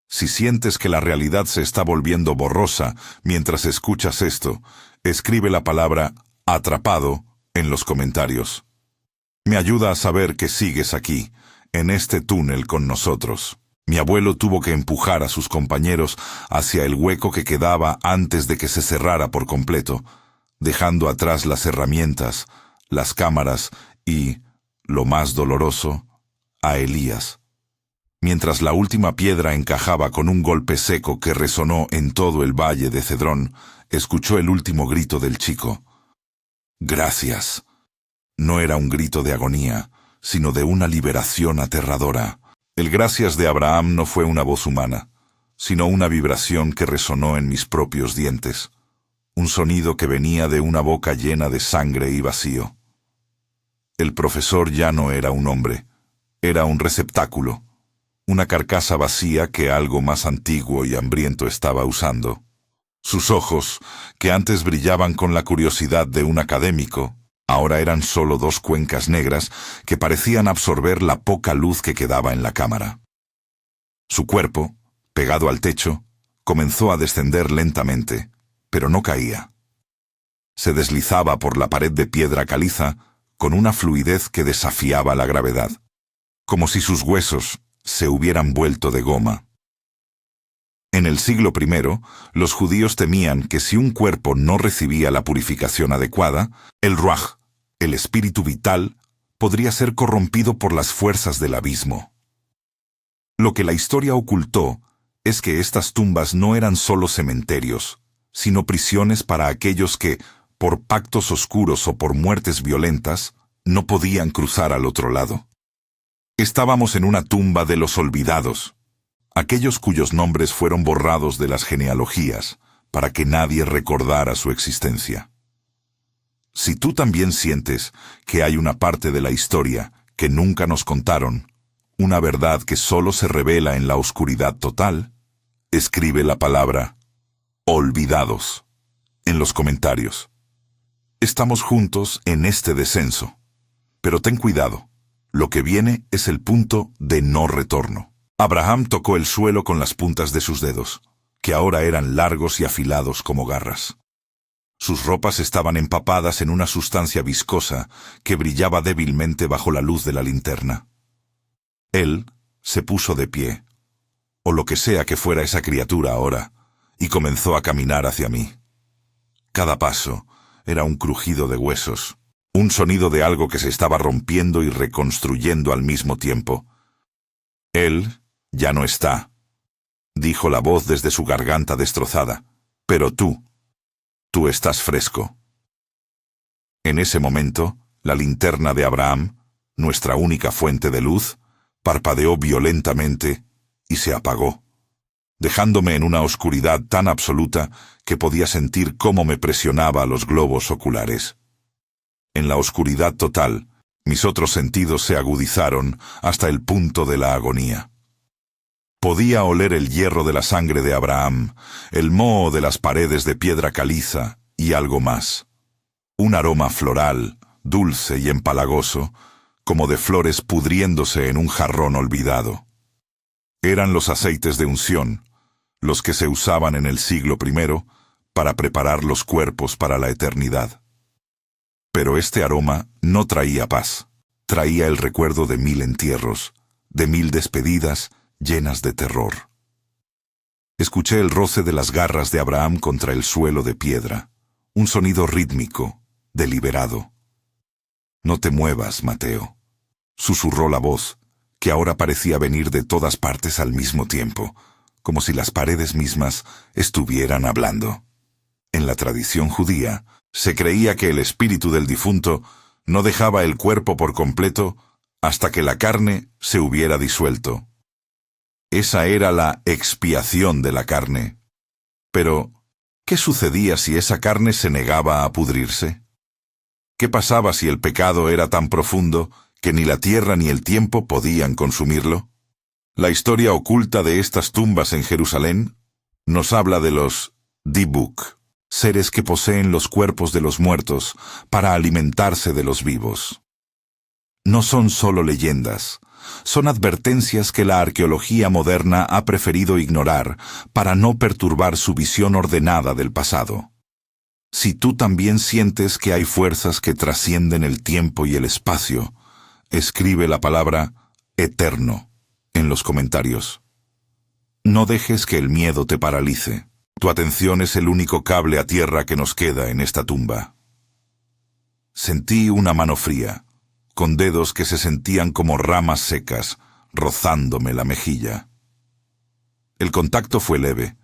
Si sientes que la realidad se está volviendo borrosa mientras escuchas esto, escribe la palabra atrapado en los comentarios. Me ayuda a saber que sigues aquí, en este túnel con nosotros. Mi abuelo tuvo que empujar a sus compañeros hacia el hueco que quedaba antes de que se cerrara por completo, dejando atrás las herramientas, las cámaras y, lo más doloroso, a Elías. Mientras la última piedra encajaba con un golpe seco que resonó en todo el valle de Cedrón, escuchó el último grito del chico. «Gracias». No era un grito de agonía, sino de una liberación aterradora. El gracias de Abraham no fue una voz humana, sino una vibración que resonó en mis propios dientes. Un sonido que venía de una boca llena de sangre y vacío. El profesor ya no era un hombre, era un receptáculo, una carcasa vacía que algo más antiguo y hambriento estaba usando. Sus ojos, que antes brillaban con la curiosidad de un académico, ahora eran solo 2 cuencas negras que parecían absorber la poca luz que quedaba en la cámara. Su cuerpo, pegado al techo, comenzó a descender lentamente, pero no caía. Se deslizaba por la pared de piedra caliza con una fluidez que desafiaba la gravedad, como si sus huesos se hubieran vuelto de goma. En el siglo I, los judíos temían que si un cuerpo no recibía la purificación adecuada, el ruaj, el espíritu vital, podría ser corrompido por las fuerzas del abismo. Lo que la historia ocultó es que estas tumbas no eran solo cementerios, sino prisiones para aquellos que, por pactos oscuros o por muertes violentas, no podían cruzar al otro lado. Estábamos en una tumba de los olvidados, aquellos cuyos nombres fueron borrados de las genealogías, para que nadie recordara su existencia. Si tú también sientes que hay una parte de la historia que nunca nos contaron, una verdad que solo se revela en la oscuridad total, escribe la palabra olvidados en los comentarios. Estamos juntos en este descenso, pero ten cuidado, lo que viene es el punto de no retorno. Abraham tocó el suelo con las puntas de sus dedos, que ahora eran largos y afilados como garras. Sus ropas estaban empapadas en una sustancia viscosa que brillaba débilmente bajo la luz de la linterna. Él se puso de pie, o lo que sea que fuera esa criatura ahora, y comenzó a caminar hacia mí. Cada paso era un crujido de huesos, un sonido de algo que se estaba rompiendo y reconstruyendo al mismo tiempo. Él ya no está, dijo la voz desde su garganta destrozada, pero tú estás fresco. En ese momento, la linterna de Abraham, nuestra única fuente de luz, parpadeó violentamente y se apagó. dejándome en una oscuridad tan absoluta que podía sentir cómo me presionaba los globos oculares. En la oscuridad total, mis otros sentidos se agudizaron hasta el punto de la agonía. Podía oler el hierro de la sangre de Abraham, el moho de las paredes de piedra caliza y algo más. Un aroma floral, dulce y empalagoso, como de flores pudriéndose en un jarrón olvidado. Eran los aceites de unción, los que se usaban en el siglo I para preparar los cuerpos para la eternidad. Pero este aroma no traía paz, traía el recuerdo de 1000 entierros, de 1000 despedidas llenas de terror. Escuché el roce de las garras de Abraham contra el suelo de piedra, un sonido rítmico, deliberado. «No te muevas, Mateo», susurró la voz, que ahora parecía venir de todas partes al mismo tiempo, como si las paredes mismas estuvieran hablando. En la tradición judía, se creía que el espíritu del difunto no dejaba el cuerpo por completo hasta que la carne se hubiera disuelto. Esa era la expiación de la carne. Pero, ¿qué sucedía si esa carne se negaba a pudrirse? ¿Qué pasaba si el pecado era tan profundo que ni la tierra ni el tiempo podían consumirlo? La historia oculta de estas tumbas en Jerusalén nos habla de los Dibuk, seres que poseen los cuerpos de los muertos para alimentarse de los vivos. No son solo leyendas, son advertencias que la arqueología moderna ha preferido ignorar para no perturbar su visión ordenada del pasado. Si tú también sientes que hay fuerzas que trascienden el tiempo y el espacio, escribe la palabra eterno en los comentarios. No dejes que el miedo te paralice. Tu atención es el único cable a tierra que nos queda en esta tumba. Sentí una mano fría, con dedos que se sentían como ramas secas, rozándome la mejilla. El contacto fue leve,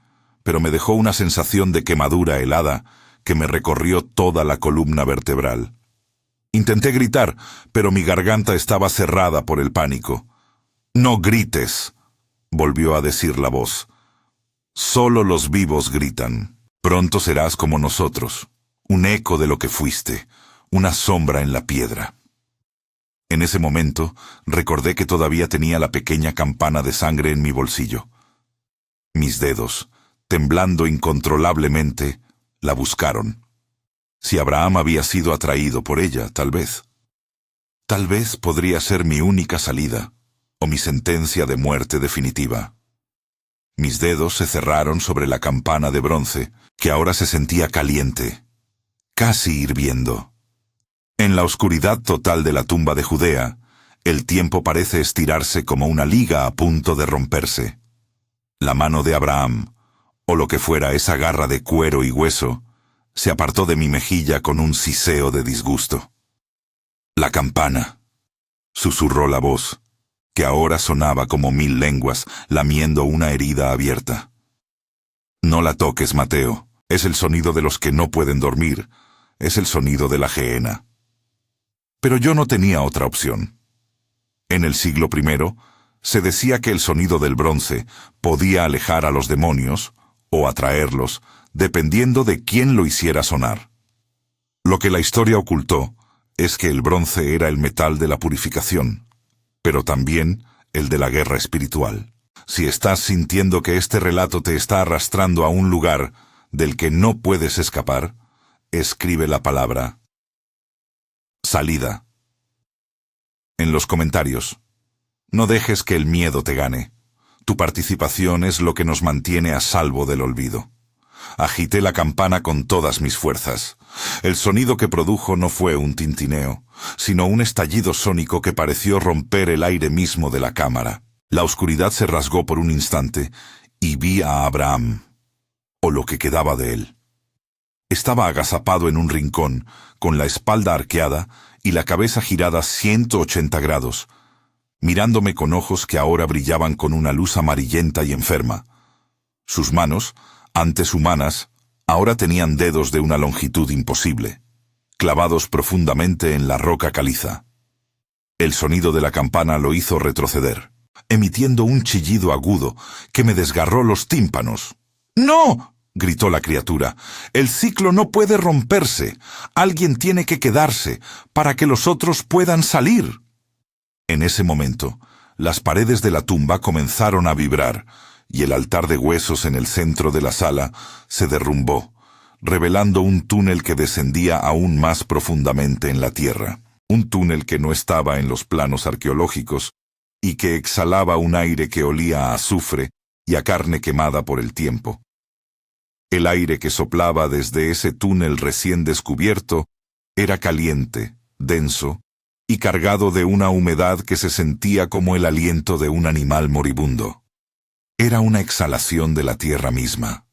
pero me dejó una sensación de quemadura helada que me recorrió toda la columna vertebral. Intenté gritar, pero mi garganta estaba cerrada por el pánico. «No grites», volvió a decir la voz. «Solo los vivos gritan. Pronto serás como nosotros, un eco de lo que fuiste, una sombra en la piedra». En ese momento, recordé que todavía tenía la pequeña campana de sangre en mi bolsillo. Mis dedos, temblando incontrolablemente, la buscaron. Si Abraham había sido atraído por ella, tal vez. Tal vez podría ser mi única salida, o mi sentencia de muerte definitiva. Mis dedos se cerraron sobre la campana de bronce, que ahora se sentía caliente, casi hirviendo. En la oscuridad total de la tumba de Judea, el tiempo parece estirarse como una liga a punto de romperse. La mano de Abraham, o lo que fuera esa garra de cuero y hueso, se apartó de mi mejilla con un siseo de disgusto. «La campana», susurró la voz, que ahora sonaba como 1000 lenguas lamiendo una herida abierta. «No la toques, Mateo. Es el sonido de los que no pueden dormir. Es el sonido de la gehenna». Pero yo no tenía otra opción. En el siglo I, se decía que el sonido del bronce podía alejar a los demonios o atraerlos, dependiendo de quién lo hiciera sonar. Lo que la historia ocultó es que el bronce era el metal de la purificación, pero también el de la guerra espiritual. Si estás sintiendo que este relato te está arrastrando a un lugar del que no puedes escapar, escribe la palabra salida en los comentarios. No dejes que el miedo te gane. Tu participación es lo que nos mantiene a salvo del olvido. Agité la campana con todas mis fuerzas. El sonido que produjo no fue un tintineo, sino un estallido sónico que pareció romper el aire mismo de la cámara. La oscuridad se rasgó por un instante y vi a Abraham, o lo que quedaba de él. Estaba agazapado en un rincón, con la espalda arqueada y la cabeza girada 180 grados, mirándome con ojos que ahora brillaban con una luz amarillenta y enferma. Sus manos, antes humanas, ahora tenían dedos de una longitud imposible, clavados profundamente en la roca caliza. El sonido de la campana lo hizo retroceder. emitiendo un chillido agudo que me desgarró los tímpanos. ¡No!, gritó la criatura. «El ciclo no puede romperse. Alguien tiene que quedarse para que los otros puedan salir». En ese momento, las paredes de la tumba comenzaron a vibrar, y el altar de huesos en el centro de la sala se derrumbó, revelando un túnel que descendía aún más profundamente en la tierra. Un túnel que no estaba en los planos arqueológicos y que exhalaba un aire que olía a azufre y a carne quemada por el tiempo. El aire que soplaba desde ese túnel recién descubierto era caliente, denso y cargado de una humedad que se sentía como el aliento de un animal moribundo. Era una exhalación de la tierra misma,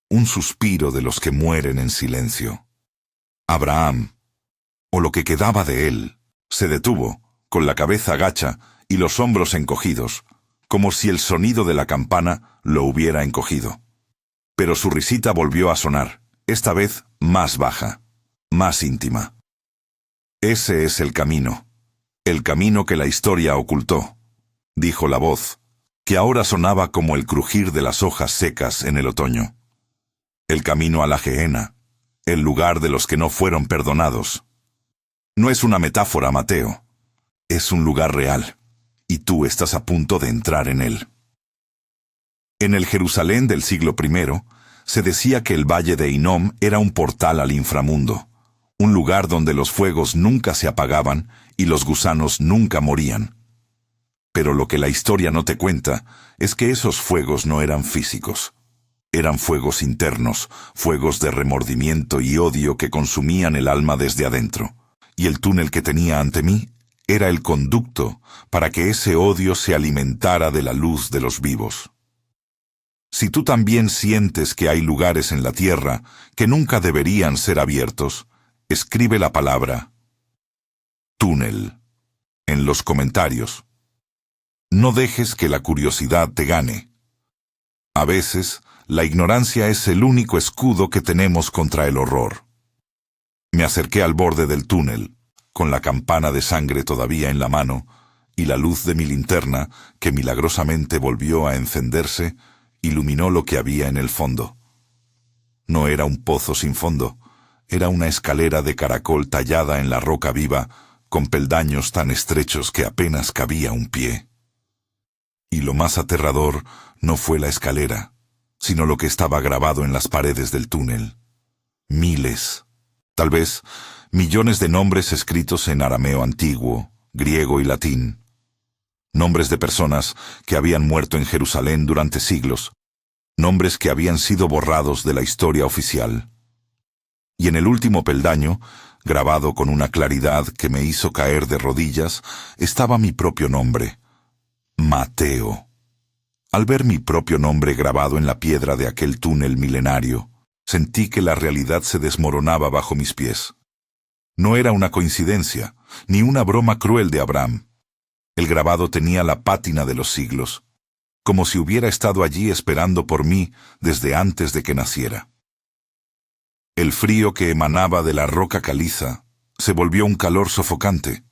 un suspiro de los que mueren en silencio. Abraham, o lo que quedaba de él, se detuvo, con la cabeza gacha y los hombros encogidos, como si el sonido de la campana lo hubiera encogido. Pero su risita volvió a sonar, esta vez más baja, más íntima. «Ese es el camino que la historia ocultó», dijo la voz, que ahora sonaba como el crujir de las hojas secas en el otoño. «El camino a la Gehenna, el lugar de los que no fueron perdonados. No es una metáfora, Mateo. Es un lugar real, y tú estás a punto de entrar en él». En el Jerusalén del siglo I, se decía que el valle de Hinnom era un portal al inframundo, un lugar donde los fuegos nunca se apagaban y los gusanos nunca morían. Pero lo que la historia no te cuenta es que esos fuegos no eran físicos. Eran fuegos internos, fuegos de remordimiento y odio que consumían el alma desde adentro. Y el túnel que tenía ante mí era el conducto para que ese odio se alimentara de la luz de los vivos. Si tú también sientes que hay lugares en la tierra que nunca deberían ser abiertos, escribe la palabra túnel en los comentarios. No dejes que la curiosidad te gane. A veces, la ignorancia es el único escudo que tenemos contra el horror. Me acerqué al borde del túnel, con la campana de sangre todavía en la mano, y la luz de mi linterna, que milagrosamente volvió a encenderse, iluminó lo que había en el fondo. No era un pozo sin fondo, era una escalera de caracol tallada en la roca viva, con peldaños tan estrechos que apenas cabía un pie. Y lo más aterrador no fue la escalera, sino lo que estaba grabado en las paredes del túnel. Miles, tal vez millones de nombres escritos en arameo antiguo, griego y latín. Nombres de personas que habían muerto en Jerusalén durante siglos, nombres que habían sido borrados de la historia oficial. Y en el último peldaño, grabado con una claridad que me hizo caer de rodillas, estaba mi propio nombre, Mateo. Al ver mi propio nombre grabado en la piedra de aquel túnel milenario, sentí que la realidad se desmoronaba bajo mis pies. No era una coincidencia, ni una broma cruel de Abraham. El grabado tenía la pátina de los siglos, como si hubiera estado allí esperando por mí desde antes de que naciera. El frío que emanaba de la roca caliza se volvió un calor sofocante,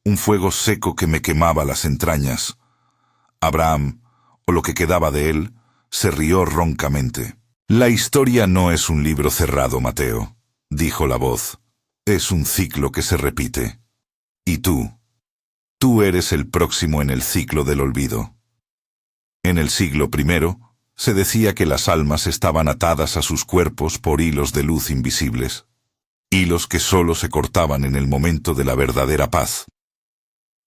un fuego seco que me quemaba las entrañas. Abraham, o lo que quedaba de él, se rió roncamente. «La historia no es un libro cerrado, Mateo», dijo la voz. «Es un ciclo que se repite. Y tú eres el próximo en el ciclo del olvido». En el siglo I, se decía que las almas estaban atadas a sus cuerpos por hilos de luz invisibles, hilos que solo se cortaban en el momento de la verdadera paz.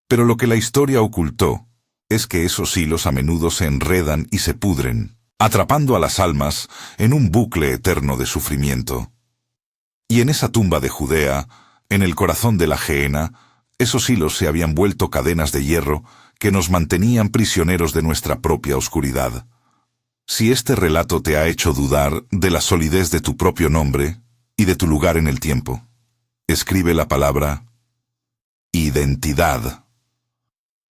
Pero lo que la historia ocultó es que esos hilos a menudo se enredan y se pudren, atrapando a las almas en un bucle eterno de sufrimiento. Y en esa tumba de Judea, en el corazón de la Gehenna, esos hilos se habían vuelto cadenas de hierro que nos mantenían prisioneros de nuestra propia oscuridad. Si este relato te ha hecho dudar de la solidez de tu propio nombre y de tu lugar en el tiempo, escribe la palabra identidad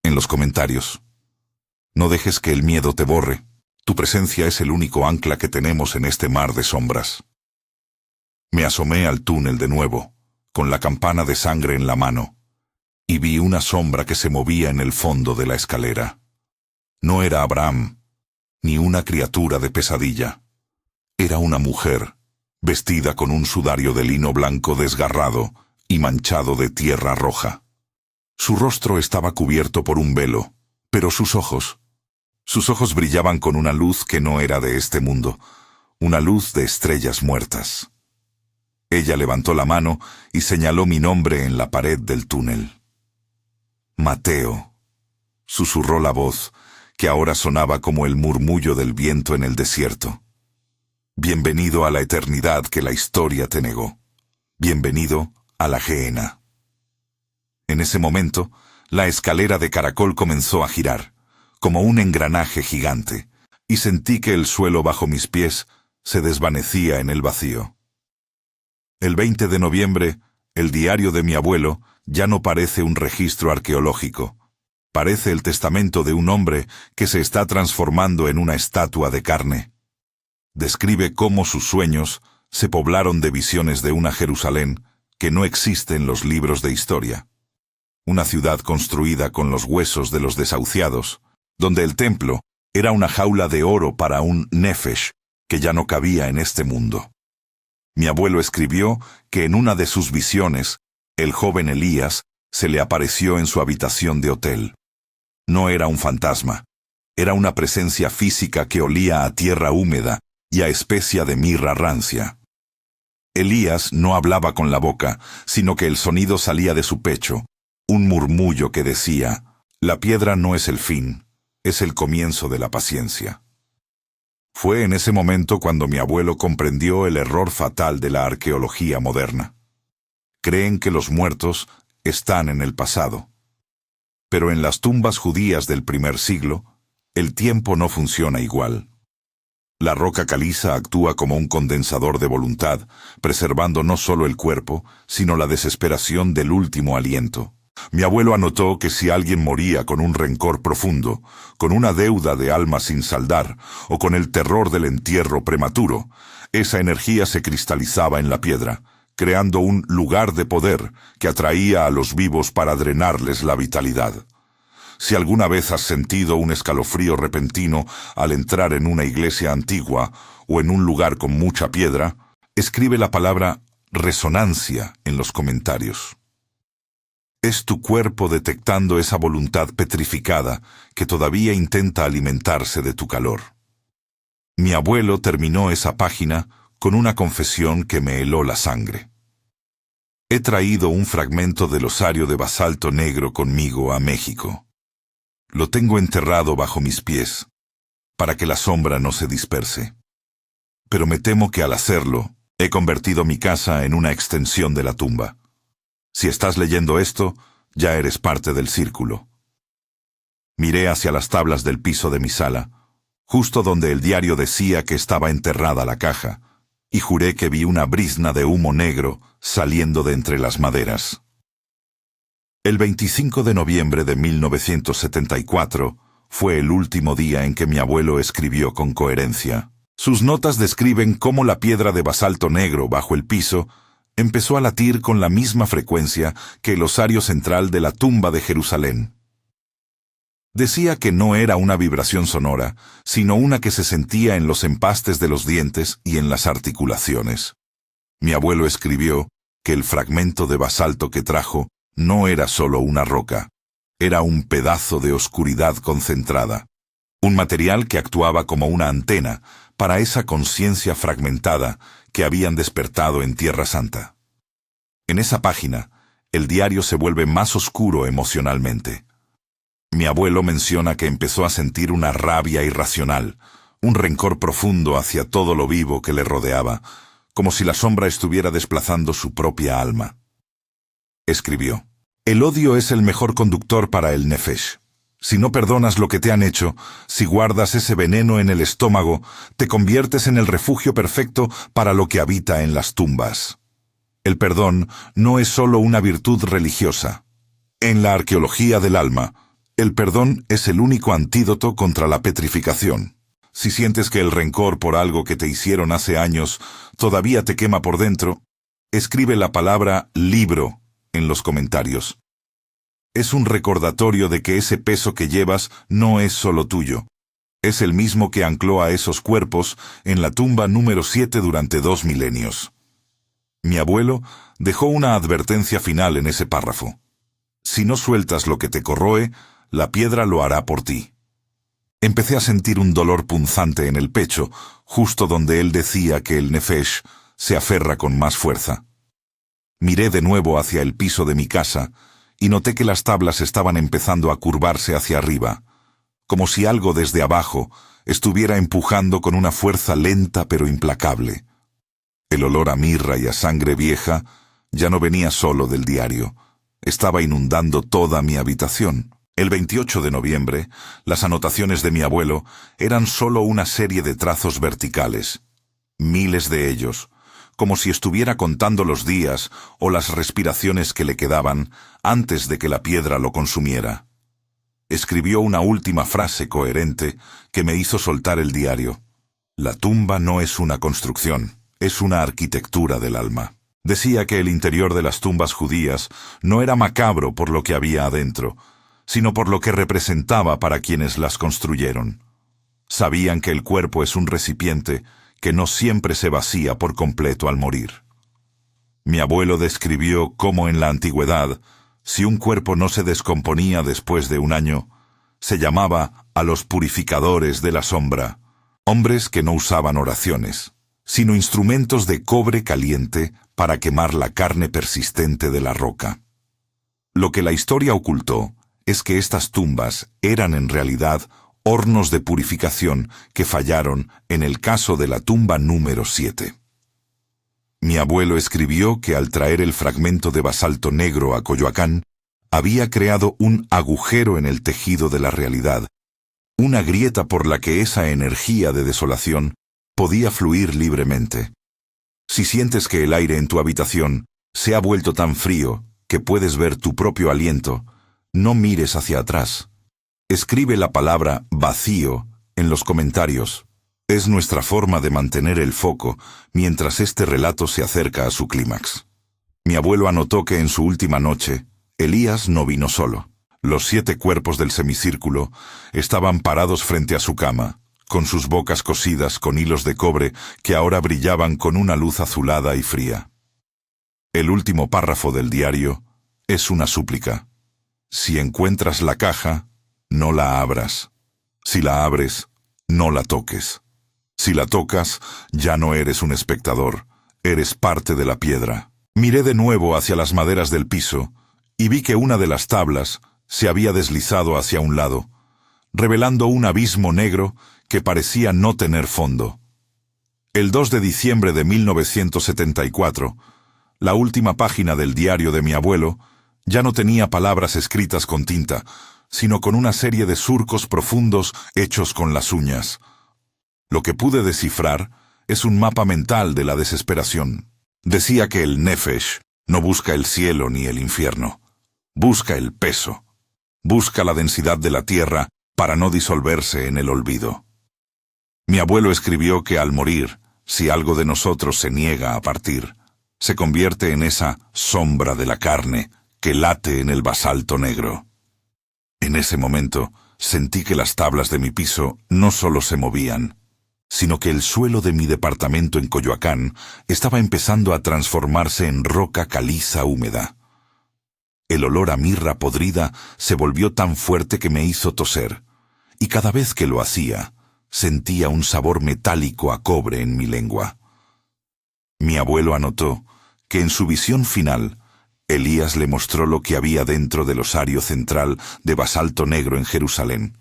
en los comentarios. No dejes que el miedo te borre. Tu presencia es el único ancla que tenemos en este mar de sombras. Me asomé al túnel de nuevo, con la campana de sangre en la mano, y vi una sombra que se movía en el fondo de la escalera. No era Abraham, ni una criatura de pesadilla. Era una mujer, vestida con un sudario de lino blanco desgarrado y manchado de tierra roja. Su rostro estaba cubierto por un velo, pero sus ojos brillaban con una luz que no era de este mundo, una luz de estrellas muertas. Ella levantó la mano y señaló mi nombre en la pared del túnel. Mateo, susurró la voz, que ahora sonaba como el murmullo del viento en el desierto. Bienvenido a la eternidad que la historia te negó. Bienvenido a la Gehenna. En ese momento, la escalera de caracol comenzó a girar, como un engranaje gigante, y sentí que el suelo bajo mis pies se desvanecía en el vacío. El 20 de noviembre, el diario de mi abuelo ya no parece un registro arqueológico. Parece el testamento de un hombre que se está transformando en una estatua de carne. Describe cómo sus sueños se poblaron de visiones de una Jerusalén que no existe en los libros de historia. Una ciudad construida con los huesos de los desahuciados, donde el templo era una jaula de oro para un nefesh que ya no cabía en este mundo. Mi abuelo escribió que en una de sus visiones, el joven Elías se le apareció en su habitación de hotel. No era un fantasma, era una presencia física que olía a tierra húmeda y a especia de mirra rancia. Elías no hablaba con la boca, sino que el sonido salía de su pecho, un murmullo que decía: la piedra no es el fin, es el comienzo de la paciencia. Fue en ese momento cuando mi abuelo comprendió el error fatal de la arqueología moderna. Creen que los muertos están en el pasado. Pero en las tumbas judías del primer siglo, el tiempo no funciona igual. La roca caliza actúa como un condensador de voluntad, preservando no solo el cuerpo, sino la desesperación del último aliento. Mi abuelo anotó que si alguien moría con un rencor profundo, con una deuda de alma sin saldar, o con el terror del entierro prematuro, esa energía se cristalizaba en la piedra, creando un lugar de poder que atraía a los vivos para drenarles la vitalidad. Si alguna vez has sentido un escalofrío repentino al entrar en una iglesia antigua o en un lugar con mucha piedra, escribe la palabra resonancia en los comentarios. Es tu cuerpo detectando esa voluntad petrificada que todavía intenta alimentarse de tu calor. Mi abuelo terminó esa página con una confesión que me heló la sangre. He traído un fragmento del osario de basalto negro conmigo a México. Lo tengo enterrado bajo mis pies, para que la sombra no se disperse. Pero me temo que al hacerlo, he convertido mi casa en una extensión de la tumba. Si estás leyendo esto, ya eres parte del círculo. Miré hacia las tablas del piso de mi sala, justo donde el diario decía que estaba enterrada la caja, y juré que vi una brizna de humo negro saliendo de entre las maderas. El 25 de noviembre de 1974 fue el último día en que mi abuelo escribió con coherencia. Sus notas describen cómo la piedra de basalto negro bajo el piso empezó a latir con la misma frecuencia que el osario central de la tumba de Jerusalén. Decía que no era una vibración sonora, sino una que se sentía en los empastes de los dientes y en las articulaciones. Mi abuelo escribió que el fragmento de basalto que trajo no era solo una roca, era un pedazo de oscuridad concentrada, un material que actuaba como una antena para esa conciencia fragmentada que habían despertado en Tierra Santa. En esa página, el diario se vuelve más oscuro emocionalmente. Mi abuelo menciona que empezó a sentir una rabia irracional, un rencor profundo hacia todo lo vivo que le rodeaba, como si la sombra estuviera desplazando su propia alma. Escribió: el odio es el mejor conductor para el nefesh. Si no perdonas lo que te han hecho, si guardas ese veneno en el estómago, te conviertes en el refugio perfecto para lo que habita en las tumbas. El perdón no es solo una virtud religiosa. En la arqueología del alma, el perdón es el único antídoto contra la petrificación. Si sientes que el rencor por algo que te hicieron hace años todavía te quema por dentro, escribe la palabra libro en los comentarios. Es un recordatorio de que ese peso que llevas no es solo tuyo. Es el mismo que ancló a esos cuerpos en la tumba número 7 durante 2 milenios. Mi abuelo dejó una advertencia final en ese párrafo. Si no sueltas lo que te corroe, la piedra lo hará por ti. Empecé a sentir un dolor punzante en el pecho, justo donde él decía que el nefesh se aferra con más fuerza. Miré de nuevo hacia el piso de mi casa y noté que las tablas estaban empezando a curvarse hacia arriba, como si algo desde abajo estuviera empujando con una fuerza lenta pero implacable. El olor a mirra y a sangre vieja ya no venía solo del diario, estaba inundando toda mi habitación. El 28 de noviembre, las anotaciones de mi abuelo eran solo una serie de trazos verticales, miles de ellos, como si estuviera contando los días o las respiraciones que le quedaban antes de que la piedra lo consumiera. Escribió una última frase coherente que me hizo soltar el diario. La tumba no es una construcción, es una arquitectura del alma. Decía que el interior de las tumbas judías no era macabro por lo que había adentro, sino por lo que representaba para quienes las construyeron. Sabían que el cuerpo es un recipiente que no siempre se vacía por completo al morir. Mi abuelo describió cómo en la antigüedad, si un cuerpo no se descomponía después de un año, se llamaba a los purificadores de la sombra, hombres que no usaban oraciones, sino instrumentos de cobre caliente para quemar la carne persistente de la roca. Lo que la historia ocultó es que estas tumbas eran en realidad hornos de purificación que fallaron en el caso de la tumba número 7. Mi abuelo escribió que al traer el fragmento de basalto negro a Coyoacán, había creado un agujero en el tejido de la realidad, una grieta por la que esa energía de desolación podía fluir libremente. Si sientes que el aire en tu habitación se ha vuelto tan frío que puedes ver tu propio aliento, no mires hacia atrás. Escribe la palabra vacío en los comentarios. Es nuestra forma de mantener el foco mientras este relato se acerca a su clímax. Mi abuelo anotó que en su última noche, Elías no vino solo. Los 7 cuerpos del semicírculo estaban parados frente a su cama, con sus bocas cosidas con hilos de cobre que ahora brillaban con una luz azulada y fría. El último párrafo del diario es una súplica. Si encuentras la caja, no la abras. Si la abres, no la toques. Si la tocas, ya no eres un espectador, eres parte de la piedra. Miré de nuevo hacia las maderas del piso y vi que una de las tablas se había deslizado hacia un lado, revelando un abismo negro que parecía no tener fondo. El 2 de diciembre de 1974, la última página del diario de mi abuelo ya no tenía palabras escritas con tinta, sino con una serie de surcos profundos hechos con las uñas. Lo que pude descifrar es un mapa mental de la desesperación. Decía que el nefesh no busca el cielo ni el infierno. Busca el peso. Busca la densidad de la tierra para no disolverse en el olvido. Mi abuelo escribió que al morir, si algo de nosotros se niega a partir, se convierte en esa sombra de la carne que late en el basalto negro. En ese momento, sentí que las tablas de mi piso no solo se movían, sino que el suelo de mi departamento en Coyoacán estaba empezando a transformarse en roca caliza húmeda. El olor a mirra podrida se volvió tan fuerte que me hizo toser, y cada vez que lo hacía, sentía un sabor metálico a cobre en mi lengua. Mi abuelo anotó que en su visión final, Elías le mostró lo que había dentro del osario central de basalto negro en Jerusalén.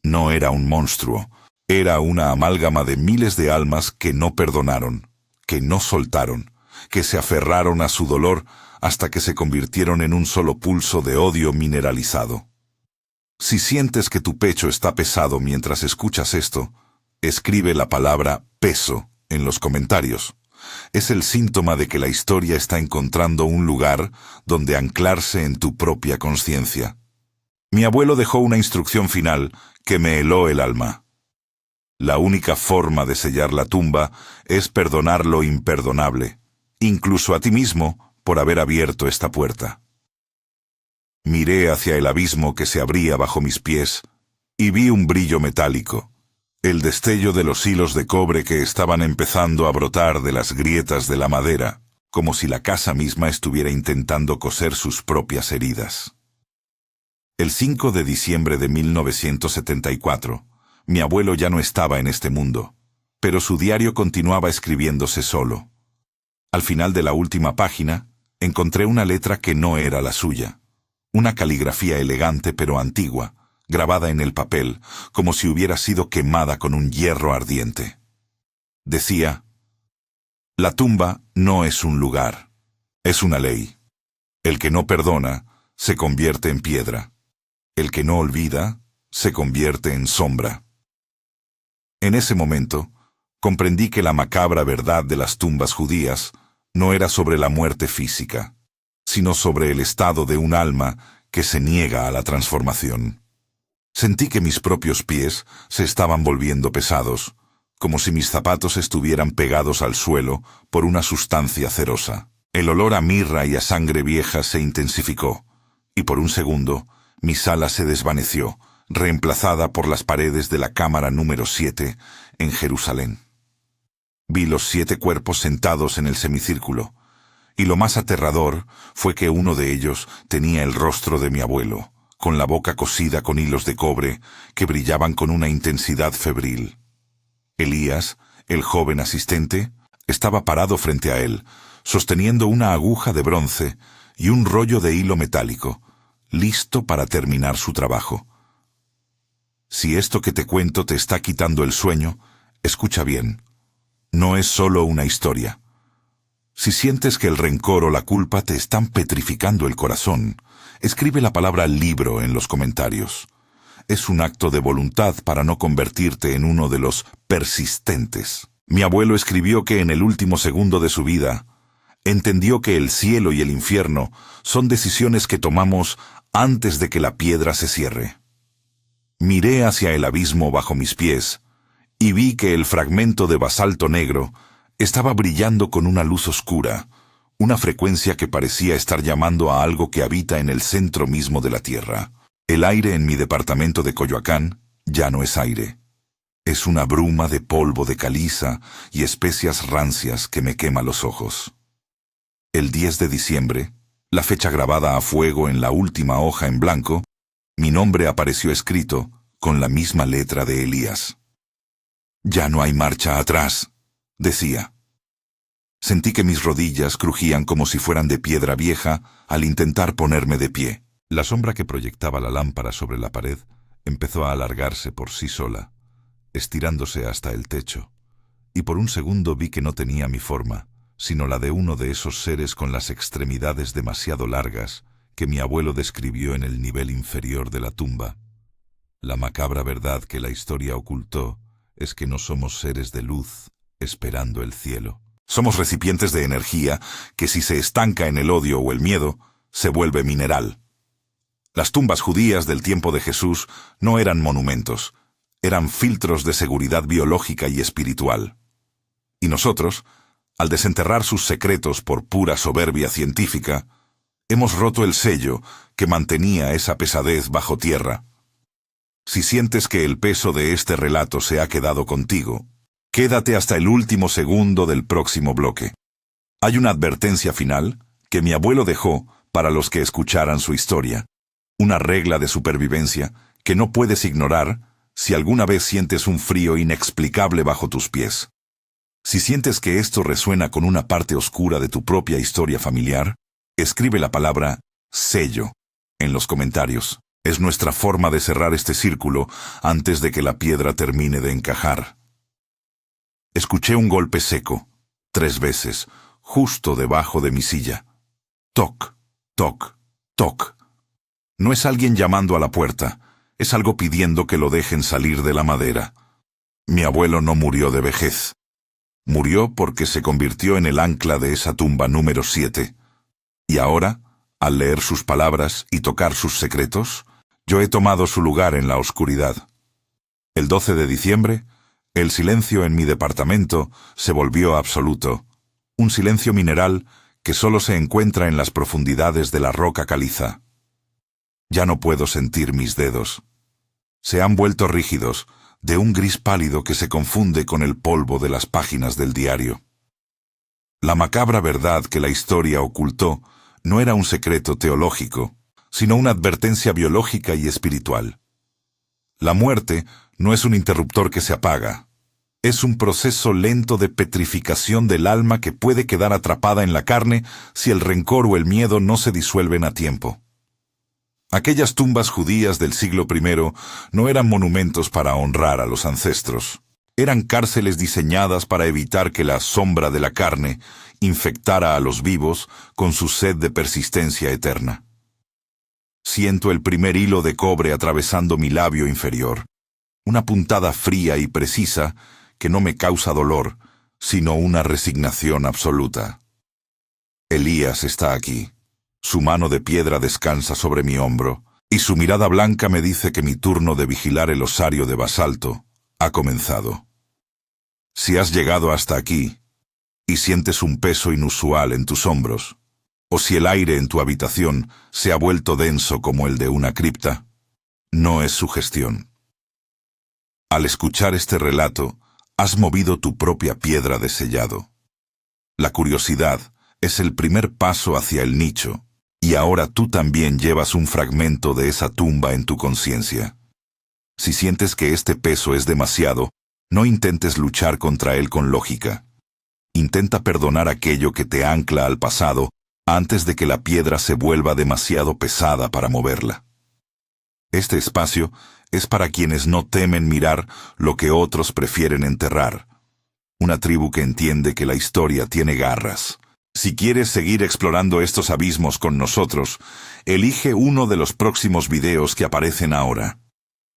No era un monstruo, era una amálgama de miles de almas que no perdonaron, que no soltaron, que se aferraron a su dolor hasta que se convirtieron en un solo pulso de odio mineralizado. Si sientes que tu pecho está pesado mientras escuchas esto, escribe la palabra peso en los comentarios. Es el síntoma de que la historia está encontrando un lugar donde anclarse en tu propia conciencia. Mi abuelo dejó una instrucción final que me heló el alma. La única forma de sellar la tumba es perdonar lo imperdonable, incluso a ti mismo por haber abierto esta puerta. Miré hacia el abismo que se abría bajo mis pies y vi un brillo metálico, el destello de los hilos de cobre que estaban empezando a brotar de las grietas de la madera, como si la casa misma estuviera intentando coser sus propias heridas. El 5 de diciembre de 1974, mi abuelo ya no estaba en este mundo, pero su diario continuaba escribiéndose solo. Al final de la última página, encontré una letra que no era la suya. Una caligrafía elegante pero antigua, grabada en el papel, como si hubiera sido quemada con un hierro ardiente. Decía: la tumba no es un lugar, es una ley. El que no perdona, se convierte en piedra. El que no olvida, se convierte en sombra. En ese momento, comprendí que la macabra verdad de las tumbas judías no era sobre la muerte física, sino sobre el estado de un alma que se niega a la transformación. Sentí que mis propios pies se estaban volviendo pesados, como si mis zapatos estuvieran pegados al suelo por una sustancia cerosa. El olor a mirra y a sangre vieja se intensificó, y por un segundo mi sala se desvaneció, reemplazada por las paredes de la cámara número 7 en Jerusalén. Vi los 7 cuerpos sentados en el semicírculo, y lo más aterrador fue que uno de ellos tenía el rostro de mi abuelo, con la boca cosida con hilos de cobre que brillaban con una intensidad febril. Elías, el joven asistente, estaba parado frente a él, sosteniendo una aguja de bronce y un rollo de hilo metálico, listo para terminar su trabajo. Si esto que te cuento te está quitando el sueño, escucha bien. No es solo una historia. Si sientes que el rencor o la culpa te están petrificando el corazón, escribe la palabra libro en los comentarios. Es un acto de voluntad para no convertirte en uno de los persistentes. Mi abuelo escribió que en el último segundo de su vida, entendió que el cielo y el infierno son decisiones que tomamos antes de que la piedra se cierre. Miré hacia el abismo bajo mis pies y vi que el fragmento de basalto negro estaba brillando con una luz oscura, una frecuencia que parecía estar llamando a algo que habita en el centro mismo de la Tierra. El aire en mi departamento de Coyoacán ya no es aire. Es una bruma de polvo de caliza y especias rancias que me quema los ojos. El 10 de diciembre, la fecha grabada a fuego en la última hoja en blanco, mi nombre apareció escrito con la misma letra de Elías. Ya no hay marcha atrás, decía. Sentí que mis rodillas crujían como si fueran de piedra vieja al intentar ponerme de pie. La sombra que proyectaba la lámpara sobre la pared empezó a alargarse por sí sola, estirándose hasta el techo, y por un segundo vi que no tenía mi forma, sino la de uno de esos seres con las extremidades demasiado largas que mi abuelo describió en el nivel inferior de la tumba. La macabra verdad que la historia ocultó es que no somos seres de luz esperando el cielo. Somos recipientes de energía que, si se estanca en el odio o el miedo, se vuelve mineral. Las tumbas judías del tiempo de Jesús no eran monumentos, eran filtros de seguridad biológica y espiritual. Y nosotros, al desenterrar sus secretos por pura soberbia científica, hemos roto el sello que mantenía esa pesadez bajo tierra. Si sientes que el peso de este relato se ha quedado contigo, quédate hasta el último segundo del próximo bloque. Hay una advertencia final que mi abuelo dejó para los que escucharan su historia. Una regla de supervivencia que no puedes ignorar si alguna vez sientes un frío inexplicable bajo tus pies. Si sientes que esto resuena con una parte oscura de tu propia historia familiar, escribe la palabra sello en los comentarios. Es nuestra forma de cerrar este círculo antes de que la piedra termine de encajar. Escuché un golpe seco, 3 veces, justo debajo de mi silla. Toc, toc, toc. No es alguien llamando a la puerta, es algo pidiendo que lo dejen salir de la madera. Mi abuelo no murió de vejez. Murió porque se convirtió en el ancla de esa tumba número 7. Y ahora, al leer sus palabras y tocar sus secretos, yo he tomado su lugar en la oscuridad. El 12 de diciembre, el silencio en mi departamento se volvió absoluto, un silencio mineral que solo se encuentra en las profundidades de la roca caliza. Ya no puedo sentir mis dedos. Se han vuelto rígidos, de un gris pálido que se confunde con el polvo de las páginas del diario. La macabra verdad que la historia ocultó no era un secreto teológico, sino una advertencia biológica y espiritual. La muerte no es un interruptor que se apaga. Es un proceso lento de petrificación del alma que puede quedar atrapada en la carne si el rencor o el miedo no se disuelven a tiempo. Aquellas tumbas judías del siglo I no eran monumentos para honrar a los ancestros. Eran cárceles diseñadas para evitar que la sombra de la carne infectara a los vivos con su sed de persistencia eterna. Siento el primer hilo de cobre atravesando mi labio inferior, una puntada fría y precisa que no me causa dolor, sino una resignación absoluta. Elías está aquí. Su mano de piedra descansa sobre mi hombro, y su mirada blanca me dice que mi turno de vigilar el osario de basalto ha comenzado. Si has llegado hasta aquí, y sientes un peso inusual en tus hombros, o si el aire en tu habitación se ha vuelto denso como el de una cripta, no es sugestión. Al escuchar este relato, has movido tu propia piedra de sellado. La curiosidad es el primer paso hacia el nicho, y ahora tú también llevas un fragmento de esa tumba en tu conciencia. Si sientes que este peso es demasiado, no intentes luchar contra él con lógica. Intenta perdonar aquello que te ancla al pasado antes de que la piedra se vuelva demasiado pesada para moverla. Este espacio es para quienes no temen mirar lo que otros prefieren enterrar. Una tribu que entiende que la historia tiene garras. Si quieres seguir explorando estos abismos con nosotros, elige uno de los próximos videos que aparecen ahora.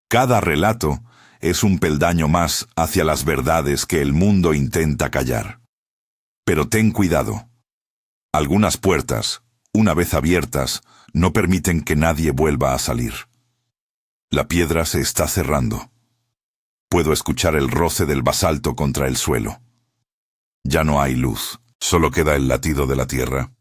Cada relato es un peldaño más hacia las verdades que el mundo intenta callar. Pero ten cuidado. Algunas puertas, una vez abiertas, no permiten que nadie vuelva a salir. La piedra se está cerrando. Puedo escuchar el roce del basalto contra el suelo. Ya no hay luz. Solo queda el latido de la tierra.